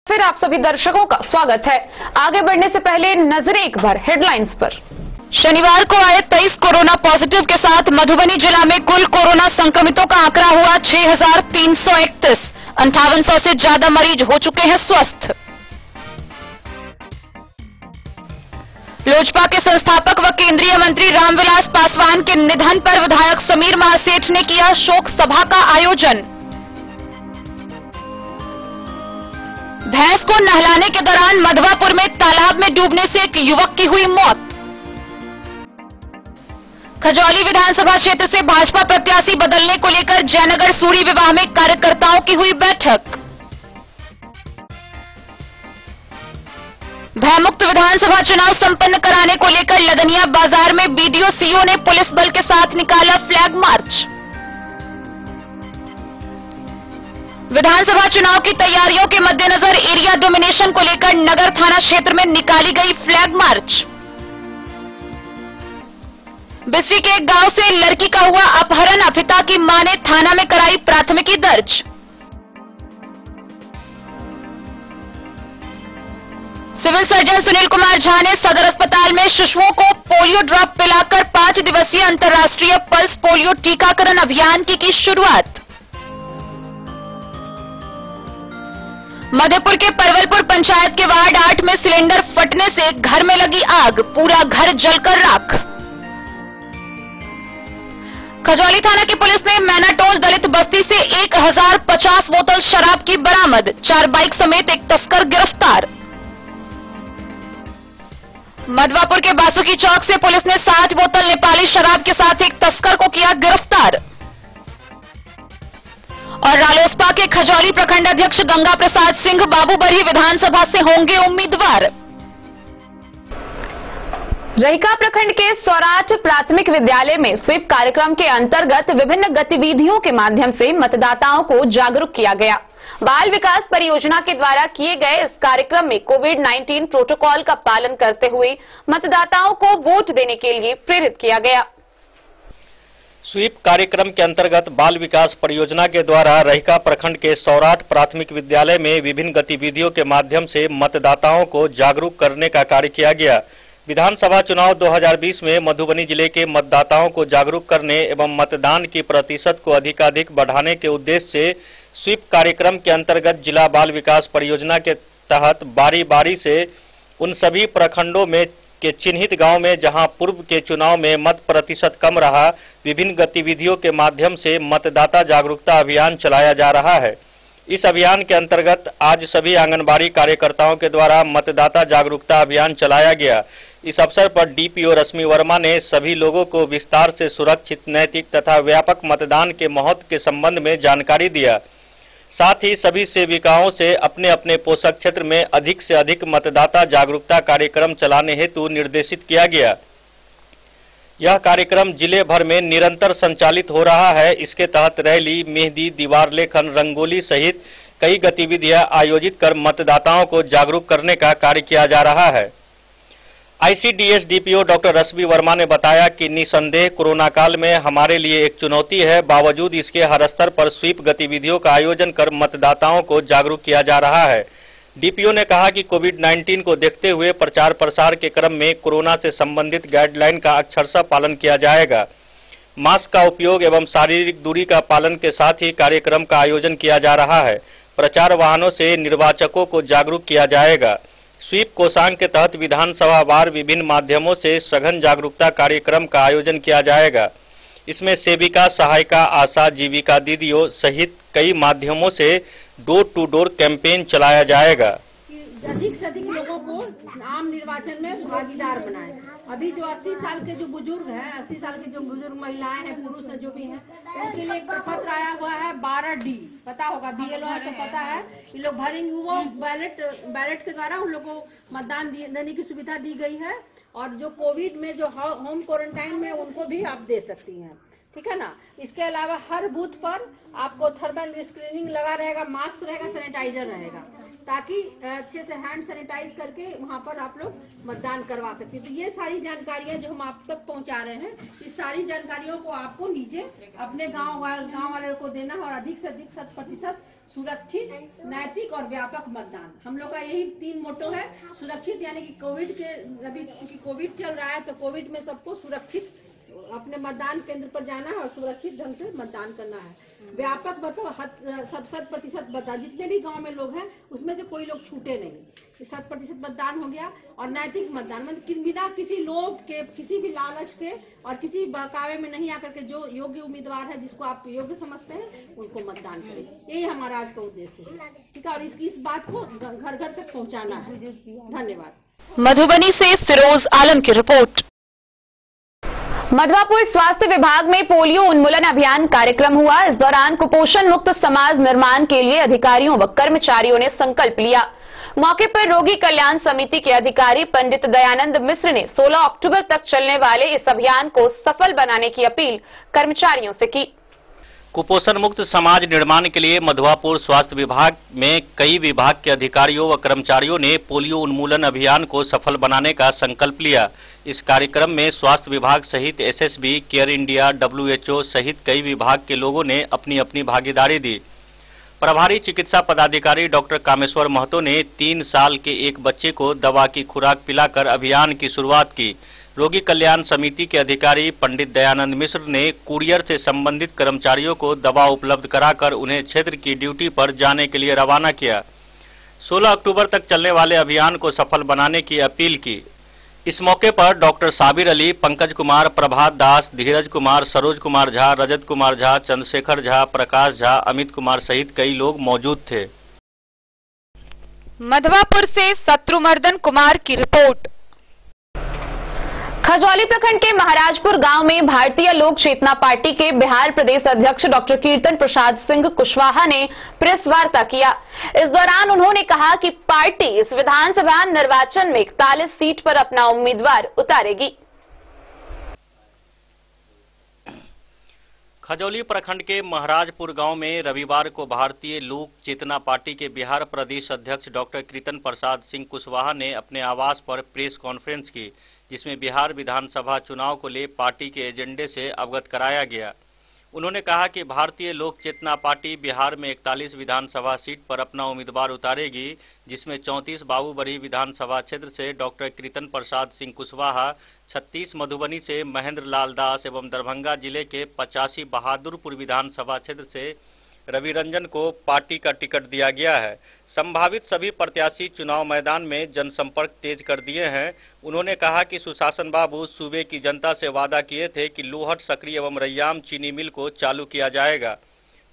फिर आप सभी दर्शकों का स्वागत है। आगे बढ़ने से पहले नजरें एक बार हेडलाइंस पर। शनिवार को आए 23 कोरोना पॉजिटिव के साथ मधुबनी जिला में कुल कोरोना संक्रमितों का आंकड़ा हुआ 6,331। 5800 से ज्यादा मरीज हो चुके हैं स्वस्थ। लोजपा के संस्थापक व केंद्रीय मंत्री रामविलास पासवान के निधन पर विधायक समीर महासेठ ने किया शोक सभा का आयोजन। भैंस को नहलाने के दौरान मधवापुर में तालाब में डूबने से एक युवक की हुई मौत। खजौली विधानसभा क्षेत्र से भाजपा प्रत्याशी बदलने को लेकर जयनगर सूरी विवाह में कार्यकर्ताओं की हुई बैठक। भयमुक्त विधानसभा चुनाव संपन्न कराने को लेकर लदनिया बाजार में बीडीओ सीओ ने पुलिस बल के साथ निकाला फ्लैग मार्च। विधानसभा चुनाव की तैयारियों के मद्देनजर एरिया डोमिनेशन को लेकर नगर थाना क्षेत्र में निकाली गई फ्लैग मार्च। बिस्वी के एक गांव से लड़की का हुआ अपहरण, पिता की मां ने थाना में कराई प्राथमिकी दर्ज। सिविल सर्जन सुनील कुमार झा ने सदर अस्पताल में शिशुओं को पोलियो ड्रॉप पिलाकर 5 दिवसीय अंतर्राष्ट्रीय पल्स पोलियो टीकाकरण अभियान की शुरुआत। मधेपुर के परवलपुर पंचायत के वार्ड 8 में सिलेंडर फटने से घर में लगी आग, पूरा घर जलकर राख। खजौली थाना की पुलिस ने मैनाटोल दलित बस्ती से 1050 बोतल शराब की बरामद, 4 बाइक समेत एक तस्कर गिरफ्तार। मधवापुर के बासुकी चौक से पुलिस ने 60 बोतल नेपाली शराब के साथ एक तस्कर को किया गिरफ्तार। और रालोसपा के खजौली प्रखंड अध्यक्ष गंगा प्रसाद सिंह बाबूबरही विधानसभा से होंगे उम्मीदवार। रहिका प्रखंड के सौराठ प्राथमिक विद्यालय में स्वीप कार्यक्रम के अंतर्गत विभिन्न गतिविधियों के माध्यम से मतदाताओं को जागरूक किया गया। बाल विकास परियोजना के द्वारा किए गए इस कार्यक्रम में कोविड-19 प्रोटोकॉल का पालन करते हुए मतदाताओं को वोट देने के लिए प्रेरित किया गया। स्वीप कार्यक्रम के अंतर्गत बाल विकास परियोजना के द्वारा रहिका प्रखंड के सौराठ प्राथमिक विद्यालय में विभिन्न गतिविधियों के माध्यम से मतदाताओं को जागरूक करने का कार्य किया गया। विधानसभा चुनाव 2020 में मधुबनी जिले के मतदाताओं को जागरूक करने एवं मतदान की प्रतिशत को अधिकाधिक बढ़ाने के उद्देश्य से स्वीप कार्यक्रम के अंतर्गत जिला बाल विकास परियोजना के तहत बारी बारी से उन सभी प्रखंडों में के चिन्हित गांव में जहां पूर्व के चुनाव में मत प्रतिशत कम रहा, विभिन्न गतिविधियों के माध्यम से मतदाता जागरूकता अभियान चलाया जा रहा है। इस अभियान के अंतर्गत आज सभी आंगनबाड़ी कार्यकर्ताओं के द्वारा मतदाता जागरूकता अभियान चलाया गया। इस अवसर पर डीपीओ रश्मि वर्मा ने सभी लोगों को विस्तार से सुरक्षित, नैतिक तथा व्यापक मतदान के महत्व के संबंध में जानकारी दिया। साथ ही सभी सेविकाओं से अपने अपने पोषक क्षेत्र में अधिक से अधिक मतदाता जागरूकता कार्यक्रम चलाने हेतु निर्देशित किया गया। यह कार्यक्रम जिले भर में निरंतर संचालित हो रहा है। इसके तहत रैली, मेहंदी, दीवार लेखन, रंगोली सहित कई गतिविधियां आयोजित कर मतदाताओं को जागरूक करने का कार्य किया जा रहा है। ICDS DPO doctor Rashmi Verma ने बताया कि निसंदेह कोरोना काल में हमारे लिए एक चुनौती है, बावजूद इसके हर स्तर पर स्वीप गतिविधियों का आयोजन कर मतदाताओं को जागरूक किया जा रहा है। डीपीओ ने कहा कि कोविड-19 को देखते हुए प्रचार प्रसार के क्रम में कोरोना से संबंधित गाइडलाइन का अक्षरशः पालन किया जाएगा। मास्क का उपयोग एवं शारीरिक दूरी का पालन के साथ ही कार्यक्रम का आयोजन किया जा रहा है। प्रचार वाहनों से निर्वाचकों को जागरूक किया जाएगा। स्वीप कोषांग के तहत विधानसभा वार विभिन्न माध्यमों से सघन जागरूकता कार्यक्रम का आयोजन किया जाएगा। इसमें सेविका, सहायिका, आशा, जीविका दीदियों सहित कई माध्यमों से डोर टू डोर कैंपेन चलाया जाएगा। अधिक से अधिक लोगों को आम निर्वाचन में भागीदार बनाए। अभी जो 80 साल के जो बुजुर्ग हैं, 80 साल के जो बुजुर्ग महिलाएं हैं, पुरुष है, जो भी हैं, उनके लिए एक पत्र आया हुआ है 12D, पता होगा, बीएलओ है तो पता है। ये लोग भरेंगे, वो बैलेट के द्वारा उन लोगों को मतदान देने की सुविधा दी गई है। और जो कोविड में जो होम क्वारंटाइन में उनको भी आप दे सकती हैं, ठीक है ना। इसके अलावा हर बूथ पर आपको थर्मल स्क्रीनिंग लगा रहेगा, मास्क रहेगा, सैनिटाइजर रहेगा, ताकि अच्छे से हैंड सैनिटाइज करके वहां पर आप लोग मतदान करवा सकते हैं। तो ये सारी जानकारियां जो हम आप तक पहुंचा रहे हैं, इस सारी जानकारियों को आपको नीचे अपने गांव वालों को देना और अधिक से अधिक 100% सुरक्षित, नैतिक और व्यापक मतदान। हम लोग का यही 3 मोटो है। सुरक्षित यानी कि कोविड के, अभी क्योंकि कोविड चल रहा है तो कोविड में सबको सुरक्षित अपने मतदान केंद्र पर जाना है और सुरक्षित ढंग से मतदान करना है। व्यापक मतलब 100% मतदान, जितने भी गांव में लोग हैं उसमें से कोई लोग छूटे नहीं। 100% मतदान हो गया। और नैतिक मतदान मतलब बिना किसी लोभ के, किसी भी लालच के और किसी बहकावे में नहीं आकर के जो योग्य उम्मीदवार है, जिसको आप योग्य समझते हैं, उनको मतदान करें। यही हमारा आज का उद्देश्य है, ठीक है। और इस बात को घर घर तक पहुँचाना है। धन्यवाद। मधुबनी से फिरोज आलम की रिपोर्ट। मधवापुर स्वास्थ्य विभाग में पोलियो उन्मूलन अभियान कार्यक्रम हुआ। इस दौरान कुपोषण मुक्त समाज निर्माण के लिए अधिकारियों व कर्मचारियों ने संकल्प लिया। मौके पर रोगी कल्याण समिति के अधिकारी पंडित दयानंद मिश्र ने 16 अक्टूबर तक चलने वाले इस अभियान को सफल बनाने की अपील कर्मचारियों से की। कुपोषण मुक्त समाज निर्माण के लिए मधवापुर स्वास्थ्य विभाग में कई विभाग के अधिकारियों व कर्मचारियों ने पोलियो उन्मूलन अभियान को सफल बनाने का संकल्प लिया। इस कार्यक्रम में स्वास्थ्य विभाग सहित एसएसबी, केयर इंडिया, WHO सहित कई विभाग के लोगों ने अपनी अपनी भागीदारी दी। प्रभारी चिकित्सा पदाधिकारी डॉक्टर कामेश्वर महतो ने 3 साल के एक बच्चे को दवा की खुराक पिलाकर अभियान की शुरुआत की। रोगी कल्याण समिति के अधिकारी पंडित दयानंद मिश्र ने कुरियर से संबंधित कर्मचारियों को दवा उपलब्ध कराकर उन्हें क्षेत्र की ड्यूटी पर जाने के लिए रवाना किया। 16 अक्टूबर तक चलने वाले अभियान को सफल बनाने की अपील की। इस मौके पर डॉक्टर साबिर अली, पंकज कुमार, प्रभात दास, धीरज कुमार, सरोज कुमार झा, रजत कुमार झा, चंद्रशेखर झा, प्रकाश झा, अमित कुमार सहित कई लोग मौजूद थे। मधवापुर से शत्रुमर्दन कुमार की रिपोर्ट। खजौली प्रखंड के महाराजपुर गांव में भारतीय लोक चेतना पार्टी के बिहार प्रदेश अध्यक्ष डॉक्टर कीर्तन प्रसाद सिंह कुशवाहा ने प्रेस वार्ता किया। इस दौरान उन्होंने कहा कि पार्टी इस विधानसभा निर्वाचन में 41 सीट पर अपना उम्मीदवार उतारेगी। खजौली प्रखंड के महाराजपुर गांव में रविवार को भारतीय लोक चेतना पार्टी के बिहार प्रदेश अध्यक्ष डॉक्टर कीर्तन प्रसाद सिंह कुशवाहा ने अपने आवास पर प्रेस कॉन्फ्रेंस की, जिसमें बिहार विधानसभा चुनाव को ले पार्टी के एजेंडे से अवगत कराया गया। उन्होंने कहा कि भारतीय लोक चेतना पार्टी बिहार में 41 विधानसभा सीट पर अपना उम्मीदवार उतारेगी, जिसमें 34 बाबूबड़ी विधानसभा क्षेत्र से डॉक्टर कीर्तन प्रसाद सिंह कुशवाहा, 36 मधुबनी से महेंद्र लाल दास एवं दरभंगा जिले के 85 बहादुरपुर विधानसभा क्षेत्र से रवि रंजन को पार्टी का टिकट दिया गया है। संभावित सभी प्रत्याशी चुनाव मैदान में जनसंपर्क तेज कर दिए हैं। उन्होंने कहा कि सुशासन बाबू सूबे की जनता से वादा किए थे कि लोहट, सकरी एवं रैयाम चीनी मिल को चालू किया जाएगा।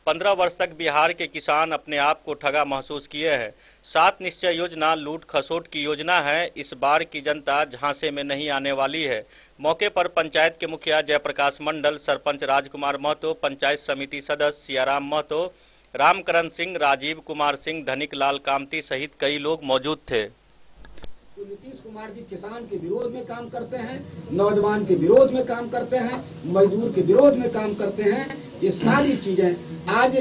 15 वर्ष तक बिहार के किसान अपने आप को ठगा महसूस किए हैं। 7 निश्चय योजना लूट खसोट की योजना है। इस बार की जनता झांसे में नहीं आने वाली है। मौके पर पंचायत के मुखिया जयप्रकाश मंडल, सरपंच राजकुमार महतो, पंचायत समिति सदस्य सियाराम महतो, रामकरण सिंह, राजीव कुमार सिंह, धनिक लाल कामती सहित कई लोग मौजूद थे। नीतीश कुमार जी किसान के विरोध में काम करते हैं, नौजवान के विरोध में काम करते हैं, मजदूर के विरोध में काम करते हैं। ये सारी चीजें आज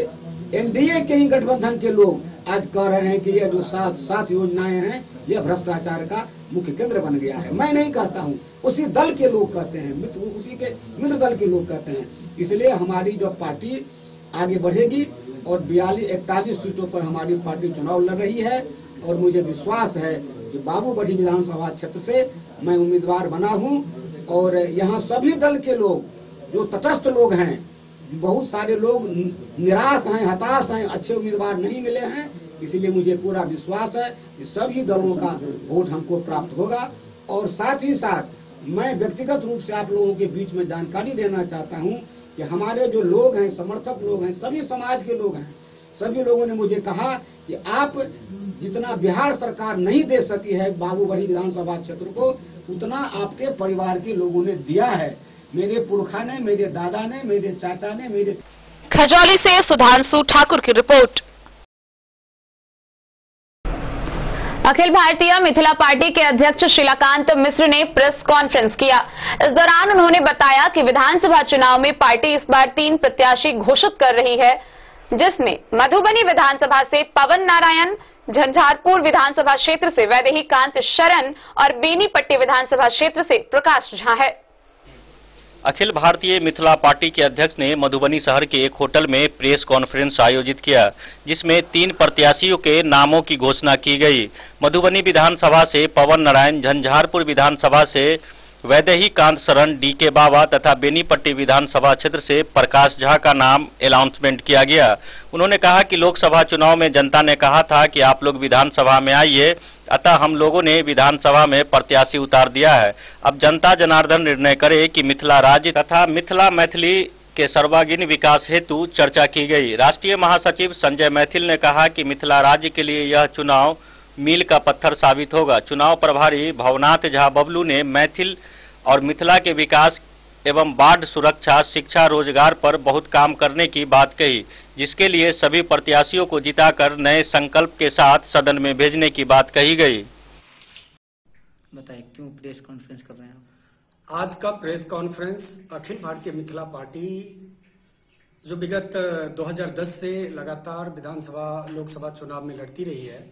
एनडीए के ही गठबंधन के लोग आज कह रहे हैं कि ये जो 7 योजनाएं हैं ये भ्रष्टाचार का मुख्य केंद्र बन गया है। मैं नहीं कहता हूं, उसी दल के लोग कहते हैं, उसी के मित्र दल के लोग कहते हैं। इसलिए हमारी जो पार्टी आगे बढ़ेगी और 41 सीटों पर हमारी पार्टी चुनाव लड़ रही है और मुझे विश्वास है कि बाबूबड़ी विधानसभा क्षेत्र से मैं उम्मीदवार बना हूं और यहां सभी दल के लोग जो तटस्थ लोग हैं, बहुत सारे लोग निराश हैं, हताश हैं, अच्छे उम्मीदवार नहीं मिले हैं। इसलिए मुझे पूरा विश्वास है कि सभी दलों का वोट हमको प्राप्त होगा। और साथ ही साथ मैं व्यक्तिगत रूप से आप लोगों के बीच में जानकारी देना चाहता हूं कि हमारे जो लोग हैं, समर्थक लोग हैं, सभी समाज के लोग हैं, सभी लोगों ने मुझे कहा कि आप जितना बिहार सरकार नहीं दे सकी है बाबूबड़ी विधानसभा क्षेत्र को, उतना आपके परिवार के लोगों ने दिया है। मेरे पुरखा ने, मेरे दादा ने, मेरे चाचा ने, मेरे। खजौली से सुधांशु ठाकुर की रिपोर्ट। अखिल भारतीय मिथिला पार्टी के अध्यक्ष शिलाकांत मिश्र ने प्रेस कॉन्फ्रेंस किया। इस दौरान उन्होंने बताया कि विधानसभा चुनाव में पार्टी इस बार 3 प्रत्याशी घोषित कर रही है, जिसमें मधुबनी विधानसभा से पवन नारायण, झंझारपुर विधानसभा क्षेत्र से वैदेही कांत शरण और बेनीपट्टी विधानसभा क्षेत्र से प्रकाश झा है। अखिल भारतीय मिथिला पार्टी के अध्यक्ष ने मधुबनी शहर के एक होटल में प्रेस कॉन्फ्रेंस आयोजित किया, जिसमें 3 प्रत्याशियों के नामों की घोषणा की गई। मधुबनी विधानसभा से पवन नारायण, झंझारपुर विधानसभा से वैदेही कांत शरण, डीके बाबा तथा बेनीपट्टी विधानसभा क्षेत्र से प्रकाश झा का नाम अनाउंसमेंट किया गया। उन्होंने कहा कि लोकसभा चुनाव में जनता ने कहा था कि आप लोग विधानसभा में आइए, अतः हम लोगों ने विधानसभा में प्रत्याशी उतार दिया है। अब जनता जनार्दन निर्णय करे कि मिथिला राज्य तथा मिथिला मैथिली के सर्वांगीण विकास हेतु चर्चा की गई। राष्ट्रीय महासचिव संजय मैथिल ने कहा कि मिथिला राज्य के लिए यह चुनाव मील का पत्थर साबित होगा। चुनाव प्रभारी भवनाथ झा बबलू ने मैथिल और मिथिला के विकास एवं बाढ़ सुरक्षा, शिक्षा, रोजगार पर बहुत काम करने की बात कही, जिसके लिए सभी प्रत्याशियों को जिताकर नए संकल्प के साथ सदन में भेजने की बात कही गई। बताइए क्यों प्रेस कॉन्फ्रेंस कर रहे हैं? आज का press conference Akhil Bharatiya Mithila party जो विगत 2010 से लगातार विधानसभा लोकसभा चुनाव में लड़ती रही है,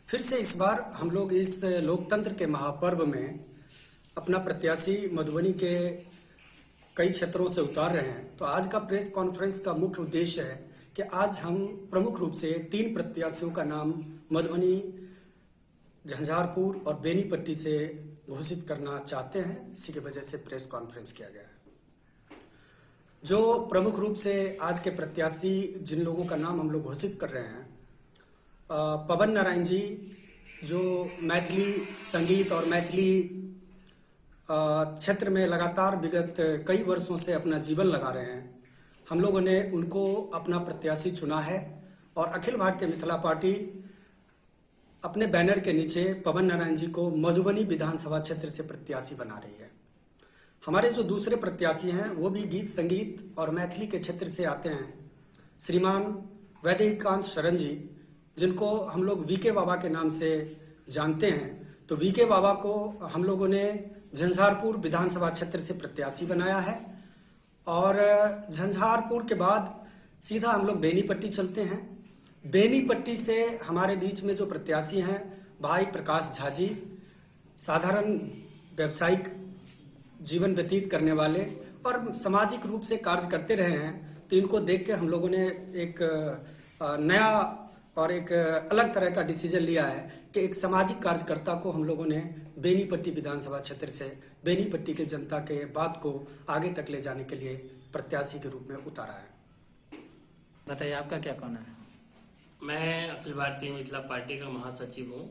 फिर से इस बार हम लोग इस लोकतंत्र के महापर्व में अपना प्रत्याशी मधुबनी के कई क्षेत्रों से उतार रहे हैं। तो आज का प्रेस कॉन्फ्रेंस का मुख्य उद्देश्य है कि आज हम प्रमुख रूप से 3 प्रत्याशियों का नाम मधुबनी, झंझारपुर और बेनीपट्टी से घोषित करना चाहते हैं। इसी की वजह से प्रेस कॉन्फ्रेंस किया गया है। जो प्रमुख रूप से आज के प्रत्याशी जिन लोगों का नाम हम लोग घोषित कर रहे हैं, पवन नारायण जी जो मैथिली संगीत और मैथिली क्षेत्र में लगातार विगत कई वर्षों से अपना जीवन लगा रहे हैं, हम लोगों ने उनको अपना प्रत्याशी चुना है और अखिल भारतीय मिथिला पार्टी अपने बैनर के नीचे पवन नारायण जी को मधुबनी विधानसभा क्षेत्र से प्रत्याशी बना रही है। हमारे जो दूसरे प्रत्याशी हैं वो भी गीत संगीत और मैथिली के क्षेत्र से आते हैं, श्रीमान वैदिकांत शरण जी, जिनको हम लोग वीके बाबा के नाम से जानते हैं। तो वीके बाबा को हम लोगों ने झंझारपुर विधानसभा क्षेत्र से प्रत्याशी बनाया है और झंझारपुर के बाद सीधा हम लोग बेनीपट्टी चलते हैं। बेनीपट्टी से हमारे बीच में जो प्रत्याशी हैं भाई प्रकाश झा जी, साधारण व्यावसायिक जीवन व्यतीत करने वाले और सामाजिक रूप से कार्य करते रहे हैं। तो इनको देख के हम लोगों ने एक नया और एक अलग तरह का डिसीजन लिया है कि एक सामाजिक कार्यकर्ता को हम लोगों ने बेनीपट्टी विधानसभा क्षेत्र से बेनीपट्टी के जनता के बात को आगे तक ले जाने के लिए प्रत्याशी के रूप में उतारा है। बताइए आपका क्या कहना है? मैं अखिल भारतीय मिथिला पार्टी का महासचिव हूँ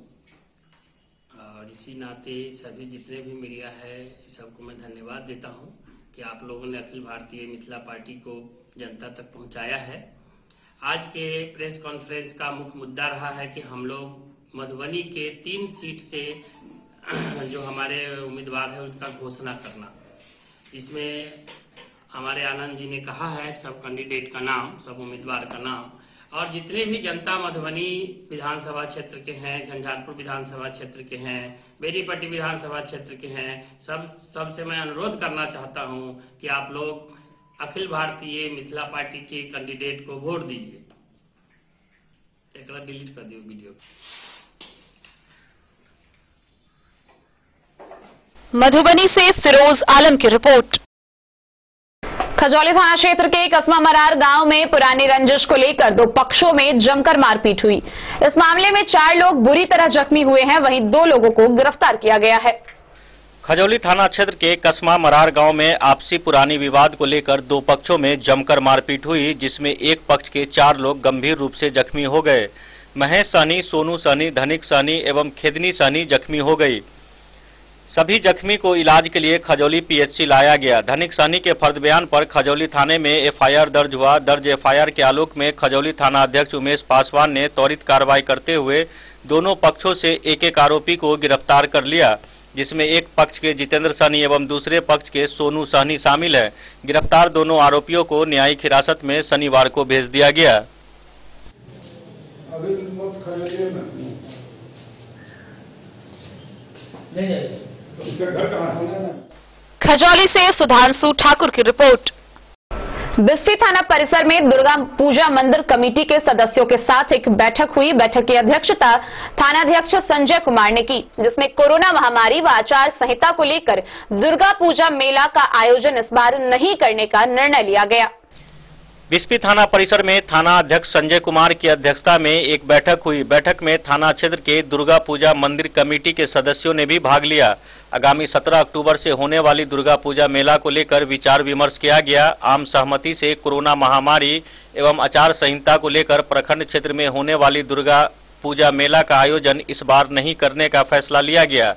और इसी नाते सभी जितने भी मीडिया है सबको मैं धन्यवाद देता हूँ कि आप लोगों ने अखिल भारतीय मिथिला पार्टी को जनता तक पहुँचाया है। आज के प्रेस कॉन्फ्रेंस का मुख्य मुद्दा रहा है कि हम लोग मधुबनी के 3 सीट से जो हमारे उम्मीदवार है उसका घोषणा करना। इसमें हमारे आनंद जी ने कहा है सब कैंडिडेट का नाम, सब उम्मीदवार का नाम, और जितने भी जनता मधुबनी विधानसभा क्षेत्र के हैं, झंझारपुर विधानसभा क्षेत्र के हैं, बेनीपट्टी विधानसभा क्षेत्र के हैं, सबसे मैं अनुरोध करना चाहता हूं कि आप लोग अखिल भारतीय मिथिला पार्टी के कैंडिडेट को वोट दीजिए। एक बार डिलीट कर दियो वीडियो। मधुबनी से फिरोज आलम की रिपोर्ट। खजौली थाना क्षेत्र के कसमा मरार गांव में पुरानी रंजिश को लेकर 2 पक्षों में जमकर मारपीट हुई। इस मामले में 4 लोग बुरी तरह जख्मी हुए हैं, वहीं 2 लोगों को गिरफ्तार किया गया है। खजौली थाना क्षेत्र के कसमा मरार गांव में आपसी पुरानी विवाद को लेकर 2 पक्षों में जमकर मारपीट हुई, जिसमें एक पक्ष के 4 लोग गंभीर रूप से जख्मी हो गए। महेश सहनी, सोनू सहनी, धनिक सहनी एवं खेदनी सहनी जख्मी हो गई। सभी जख्मी को इलाज के लिए खजौली पीएचसी लाया गया। धनिक सहनी के फर्द बयान पर खजौली थाने में एफआईआर दर्ज हुआ। दर्ज एफआईआर के आलोक में खजौली थाना अध्यक्ष उमेश पासवान ने त्वरित कार्रवाई करते हुए दोनों पक्षों से एक आरोपी को गिरफ्तार कर लिया, जिसमें एक पक्ष के जितेंद्र सहनी एवं दूसरे पक्ष के सोनू सहनी शामिल है। गिरफ्तार दोनों आरोपियों को न्यायिक हिरासत में शनिवार को भेज दिया गया। खजौली से सुधांशु ठाकुर की रिपोर्ट। बिस्फी थाना परिसर में दुर्गा पूजा मंदिर कमेटी के सदस्यों के साथ एक बैठक हुई। बैठक की अध्यक्षता थानाध्यक्ष संजय कुमार ने की, जिसमें कोरोना महामारी व आचार संहिता को लेकर दुर्गा पूजा मेला का आयोजन इस बार नहीं करने का निर्णय लिया गया। बिस्फी थाना परिसर में थाना अध्यक्ष संजय कुमार की अध्यक्षता में एक बैठक हुई। बैठक में थाना क्षेत्र के दुर्गा पूजा मंदिर कमेटी के सदस्यों ने भी भाग लिया। आगामी 17 अक्टूबर से होने वाली दुर्गा पूजा मेला को लेकर विचार विमर्श किया गया। आम सहमति से कोरोना महामारी एवं आचार संहिता को लेकर प्रखंड क्षेत्र में होने वाली दुर्गा पूजा मेला का आयोजन इस बार नहीं करने का फैसला लिया गया।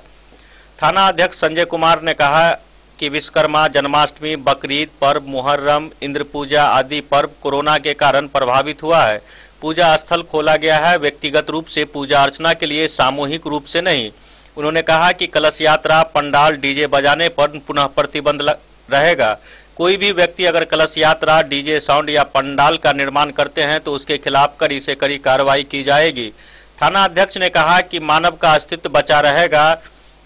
थाना अध्यक्ष संजय कुमार ने कहा कि विश्वकर्मा, जन्माष्टमी, बकरीद पर्व, मुहर्रम, इंद्र पूजा आदि पर्व कोरोना के कारण प्रभावित हुआ है। पूजा स्थल खोला गया है, व्यक्तिगत रूप से पूजा अर्चना के लिए, सामूहिक रूप से नहीं। उन्होंने कहा कि कलश यात्रा, पंडाल, डीजे बजाने पर पुनः प्रतिबंध रहेगा। कोई भी व्यक्ति अगर कलश यात्रा, डीजे साउंड या पंडाल का निर्माण करते हैं तो उसके खिलाफ कड़ी से कड़ी कार्रवाई की जाएगी। थाना अध्यक्ष ने कहा कि मानव का अस्तित्व बचा रहेगा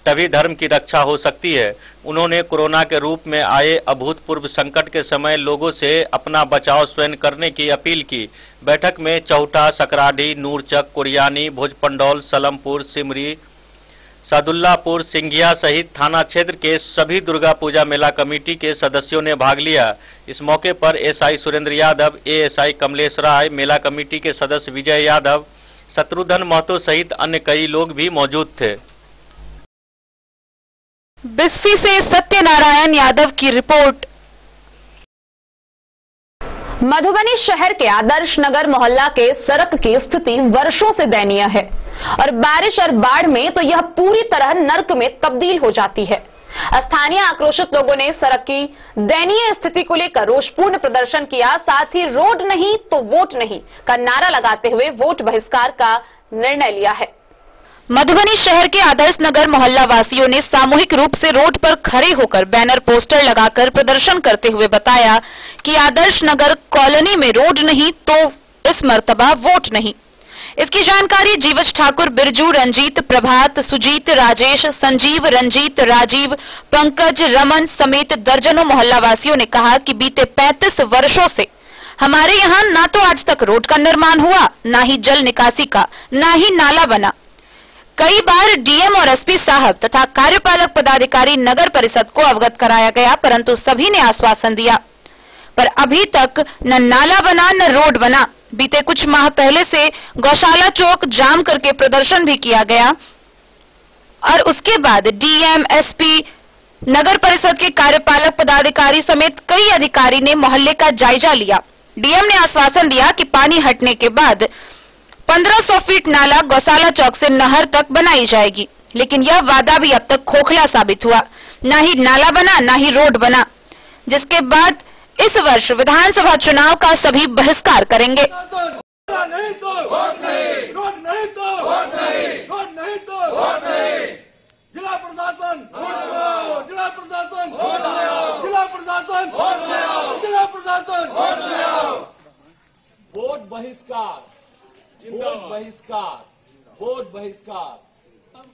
तभी धर्म की रक्षा हो सकती है। उन्होंने कोरोना के रूप में आए अभूतपूर्व संकट के समय लोगों से अपना बचाव स्वयं करने की अपील की। बैठक में चौटा, सकराडी, नूरचक, कोरियानी, भोजपंडौल, सलमपुर, सिमरी, सादुल्लापुर, सिंघिया सहित थाना क्षेत्र के सभी दुर्गा पूजा मेला कमेटी के सदस्यों ने भाग लिया। इस मौके पर एसआई सुरेंद्र यादव, एएसआई कमलेश राय, मेला कमेटी के सदस्य विजय यादव, शत्रुघ्न महतो सहित अन्य कई लोग भी मौजूद थे। बिस्फी से सत्यनारायण यादव की रिपोर्ट। मधुबनी शहर के आदर्श नगर मोहल्ला के सड़क की स्थिति वर्षों से दयनीय है और बारिश और बाढ़ में तो यह पूरी तरह नर्क में तब्दील हो जाती है। स्थानीय आक्रोशित लोगों ने सड़क की दयनीय स्थिति को लेकर रोषपूर्ण प्रदर्शन किया। साथ ही रोड नहीं तो वोट नहीं का नारा लगाते हुए वोट बहिष्कार का निर्णय लिया है। मधुबनी शहर के आदर्श नगर मोहल्ला वासियों ने सामूहिक रूप से रोड पर खड़े होकर बैनर पोस्टर लगाकर प्रदर्शन करते हुए बताया कि आदर्श नगर कॉलोनी में रोड नहीं तो इस मर्तबा वोट नहीं। इसकी जानकारी जीवछ ठाकुर, बिरजू, रंजीत, प्रभात, सुजीत, राजेश, संजीव, रंजीत, राजीव, पंकज, रमन समेत दर्जनों मोहल्ला वासियों ने कहा कि बीते 35 वर्षों से हमारे यहाँ न तो आज तक रोड का निर्माण हुआ, न ही जल निकासी का, न ही नाला बना। कई बार डीएम और एसपी साहब तथा कार्यपालक पदाधिकारी नगर परिषद को अवगत कराया गया, परंतु सभी ने आश्वासन दिया, पर अभी तक न नाला बना न रोड बना। बीते कुछ माह पहले से गौशाला चौक जाम करके प्रदर्शन भी किया गया और उसके बाद डीएम, एसपी, नगर परिषद के कार्यपालक पदाधिकारी समेत कई अधिकारी ने मोहल्ले का जायजा लिया। डीएम ने आश्वासन दिया कि पानी हटने के बाद 1500 फीट नाला गौशाला चौक से नहर तक बनाई जाएगी, लेकिन यह वादा भी अब तक खोखला साबित हुआ। न ही नाला बना न ही रोड बना, जिसके बाद इस वर्ष विधानसभा चुनाव का सभी बहिष्कार करेंगे। नहीं तो वोट नहीं, रोड नहीं तो वोट नहीं, रोड नहीं तो वोट नहीं। जिला प्रशासन वोट दो, जिला प्रशासन वोट दो, जिला प्रशासन वोट दो, जिला प्रशासन वोट दो। वोट बहिष्कार, वोट बहिष्कार, वोट बहिष्कार।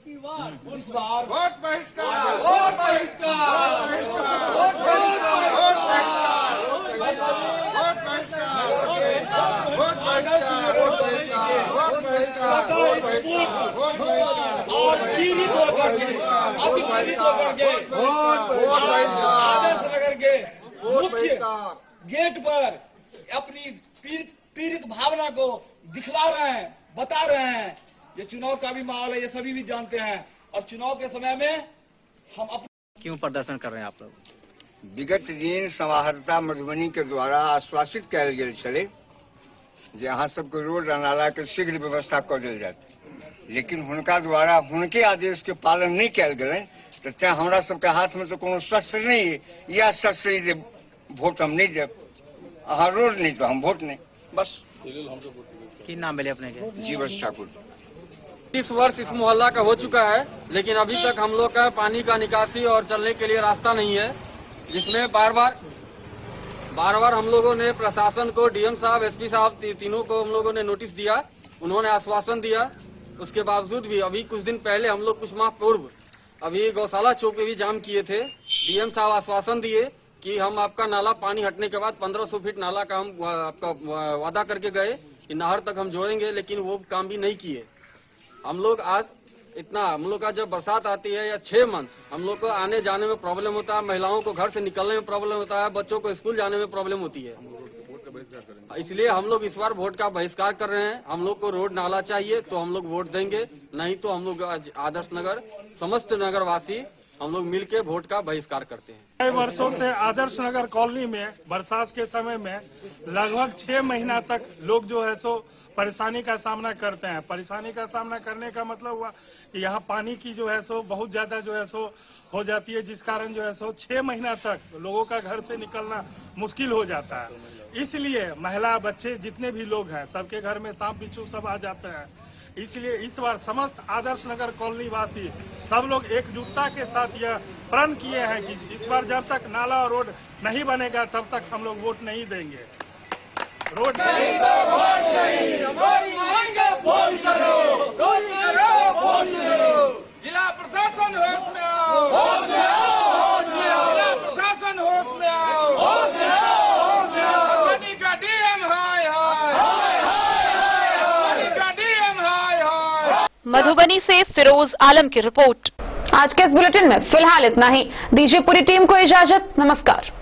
इस बार वोट बहिष्कार, वोट बहिष्कार, वोट बहिष्कार, वोट बहिष्कार, वोट बहिष्कार, वोट बहिष्कार, वोट बहिष्कार, वोट बहिष्कार, वोट बहिष्कार, वोट बहिष्कार और पीड़ित होकर के, पीड़ित होकर के वोट बहिष्कार, आदर्श नगर के मुख्य गेट पर अपनी पीड़ित भावना को दिखला रहे हैं, बता रहे हैं। ये चुनाव का भी माहौल है, ये सभी भी जानते हैं और चुनाव के समय में हम अपने क्यों प्रदर्शन कर रहे हैं आप लोग? विगत दिन समाहर्ता मधुबनी के द्वारा आश्वासित कयल गेल छलै जे अहाँ सबके रोड आ नाला के शीघ्र व्यवस्था कऽ देल जायत, लेकिन हुनका द्वारा हुनके आदेश के पालन नहीं कयल गेलनि, तो तें हमरा सबके हाथ में तो कोनो शस्त्र नहीं है। यह शस्त्र जे वोट हम नहीं देब, अहाँ रोड नहीं तो हम वोट नहीं, बस। की नाम मिले अपने के? जीवछ ठाकुर। 30 वर्ष इस मोहल्ला का हो चुका है, लेकिन अभी तक हम लोग का पानी का निकासी और चलने के लिए रास्ता नहीं है, जिसमें बार बार हम लोगों ने प्रशासन को, डीएम साहब, एसपी साहब, तीनों को हम लोगों ने नोटिस दिया। उन्होंने आश्वासन दिया, उसके बावजूद भी अभी कुछ दिन पहले हम लोग कुछ माह पूर्व अभी गौशाला चौक पे भी जाम किए थे। डीएम साहब आश्वासन दिए कि हम आपका नाला पानी हटने के बाद 1500 फीट नाला का हम आपका वादा करके गए कि नहर तक हम जोड़ेंगे, लेकिन वो काम भी नहीं किए। हम लोग आज इतना, हम लोग का जब बरसात आती है या 6 मंथ हम लोग को आने जाने में प्रॉब्लम होता है, महिलाओं को घर से निकलने में प्रॉब्लम होता है, बच्चों को स्कूल जाने में प्रॉब्लम होती है। इसलिए हम लोग इस बार वोट का बहिष्कार कर रहे हैं। हम लोग को रोड नाला चाहिए तो हम लोग वोट देंगे, नहीं तो हम लोग आदर्श नगर समस्त नगरवासी हम लोग मिलकर वोट का बहिष्कार करते हैं। कई वर्षों से आदर्श नगर कॉलोनी में बरसात के समय में लगभग 6 महीना तक लोग जो है सो परेशानी का सामना करते हैं। परेशानी का सामना करने का मतलब हुआ कि यहाँ पानी की जो है सो बहुत ज्यादा जो है सो हो जाती है, जिस कारण जो है सो 6 महीना तक लोगों का घर से निकलना मुश्किल हो जाता है। इसलिए महिला, बच्चे जितने भी लोग हैं सबके घर में सांप बिच्छू सब आ जाते हैं। इसलिए इस बार समस्त आदर्श नगर कॉलोनी वासी सब लोग एकजुटता के साथ यह प्रण किए हैं कि इस बार जब तक नाला और रोड नहीं बनेगा तब तक हम लोग वोट नहीं देंगे। रोड नहीं तो वोट नहीं, हमारी मांगे पूरी करो, पूरी करो, पूरी करो। जिला प्रशासन होश में आओ, होश में आओ, होश में आओ। जिला प्रशासन होश में आओ, होश में आओ, होश में आओ। मधुबनी का डीएम हाय हाय, हाय हाय हाय, मधुबनी का डीएम हाय हाय। मधुबनी से फिरोज आलम की रिपोर्ट। आज के इस बुलेटिन में फिलहाल इतना ही। दीजिए पूरी टीम को इजाजत। नमस्कार।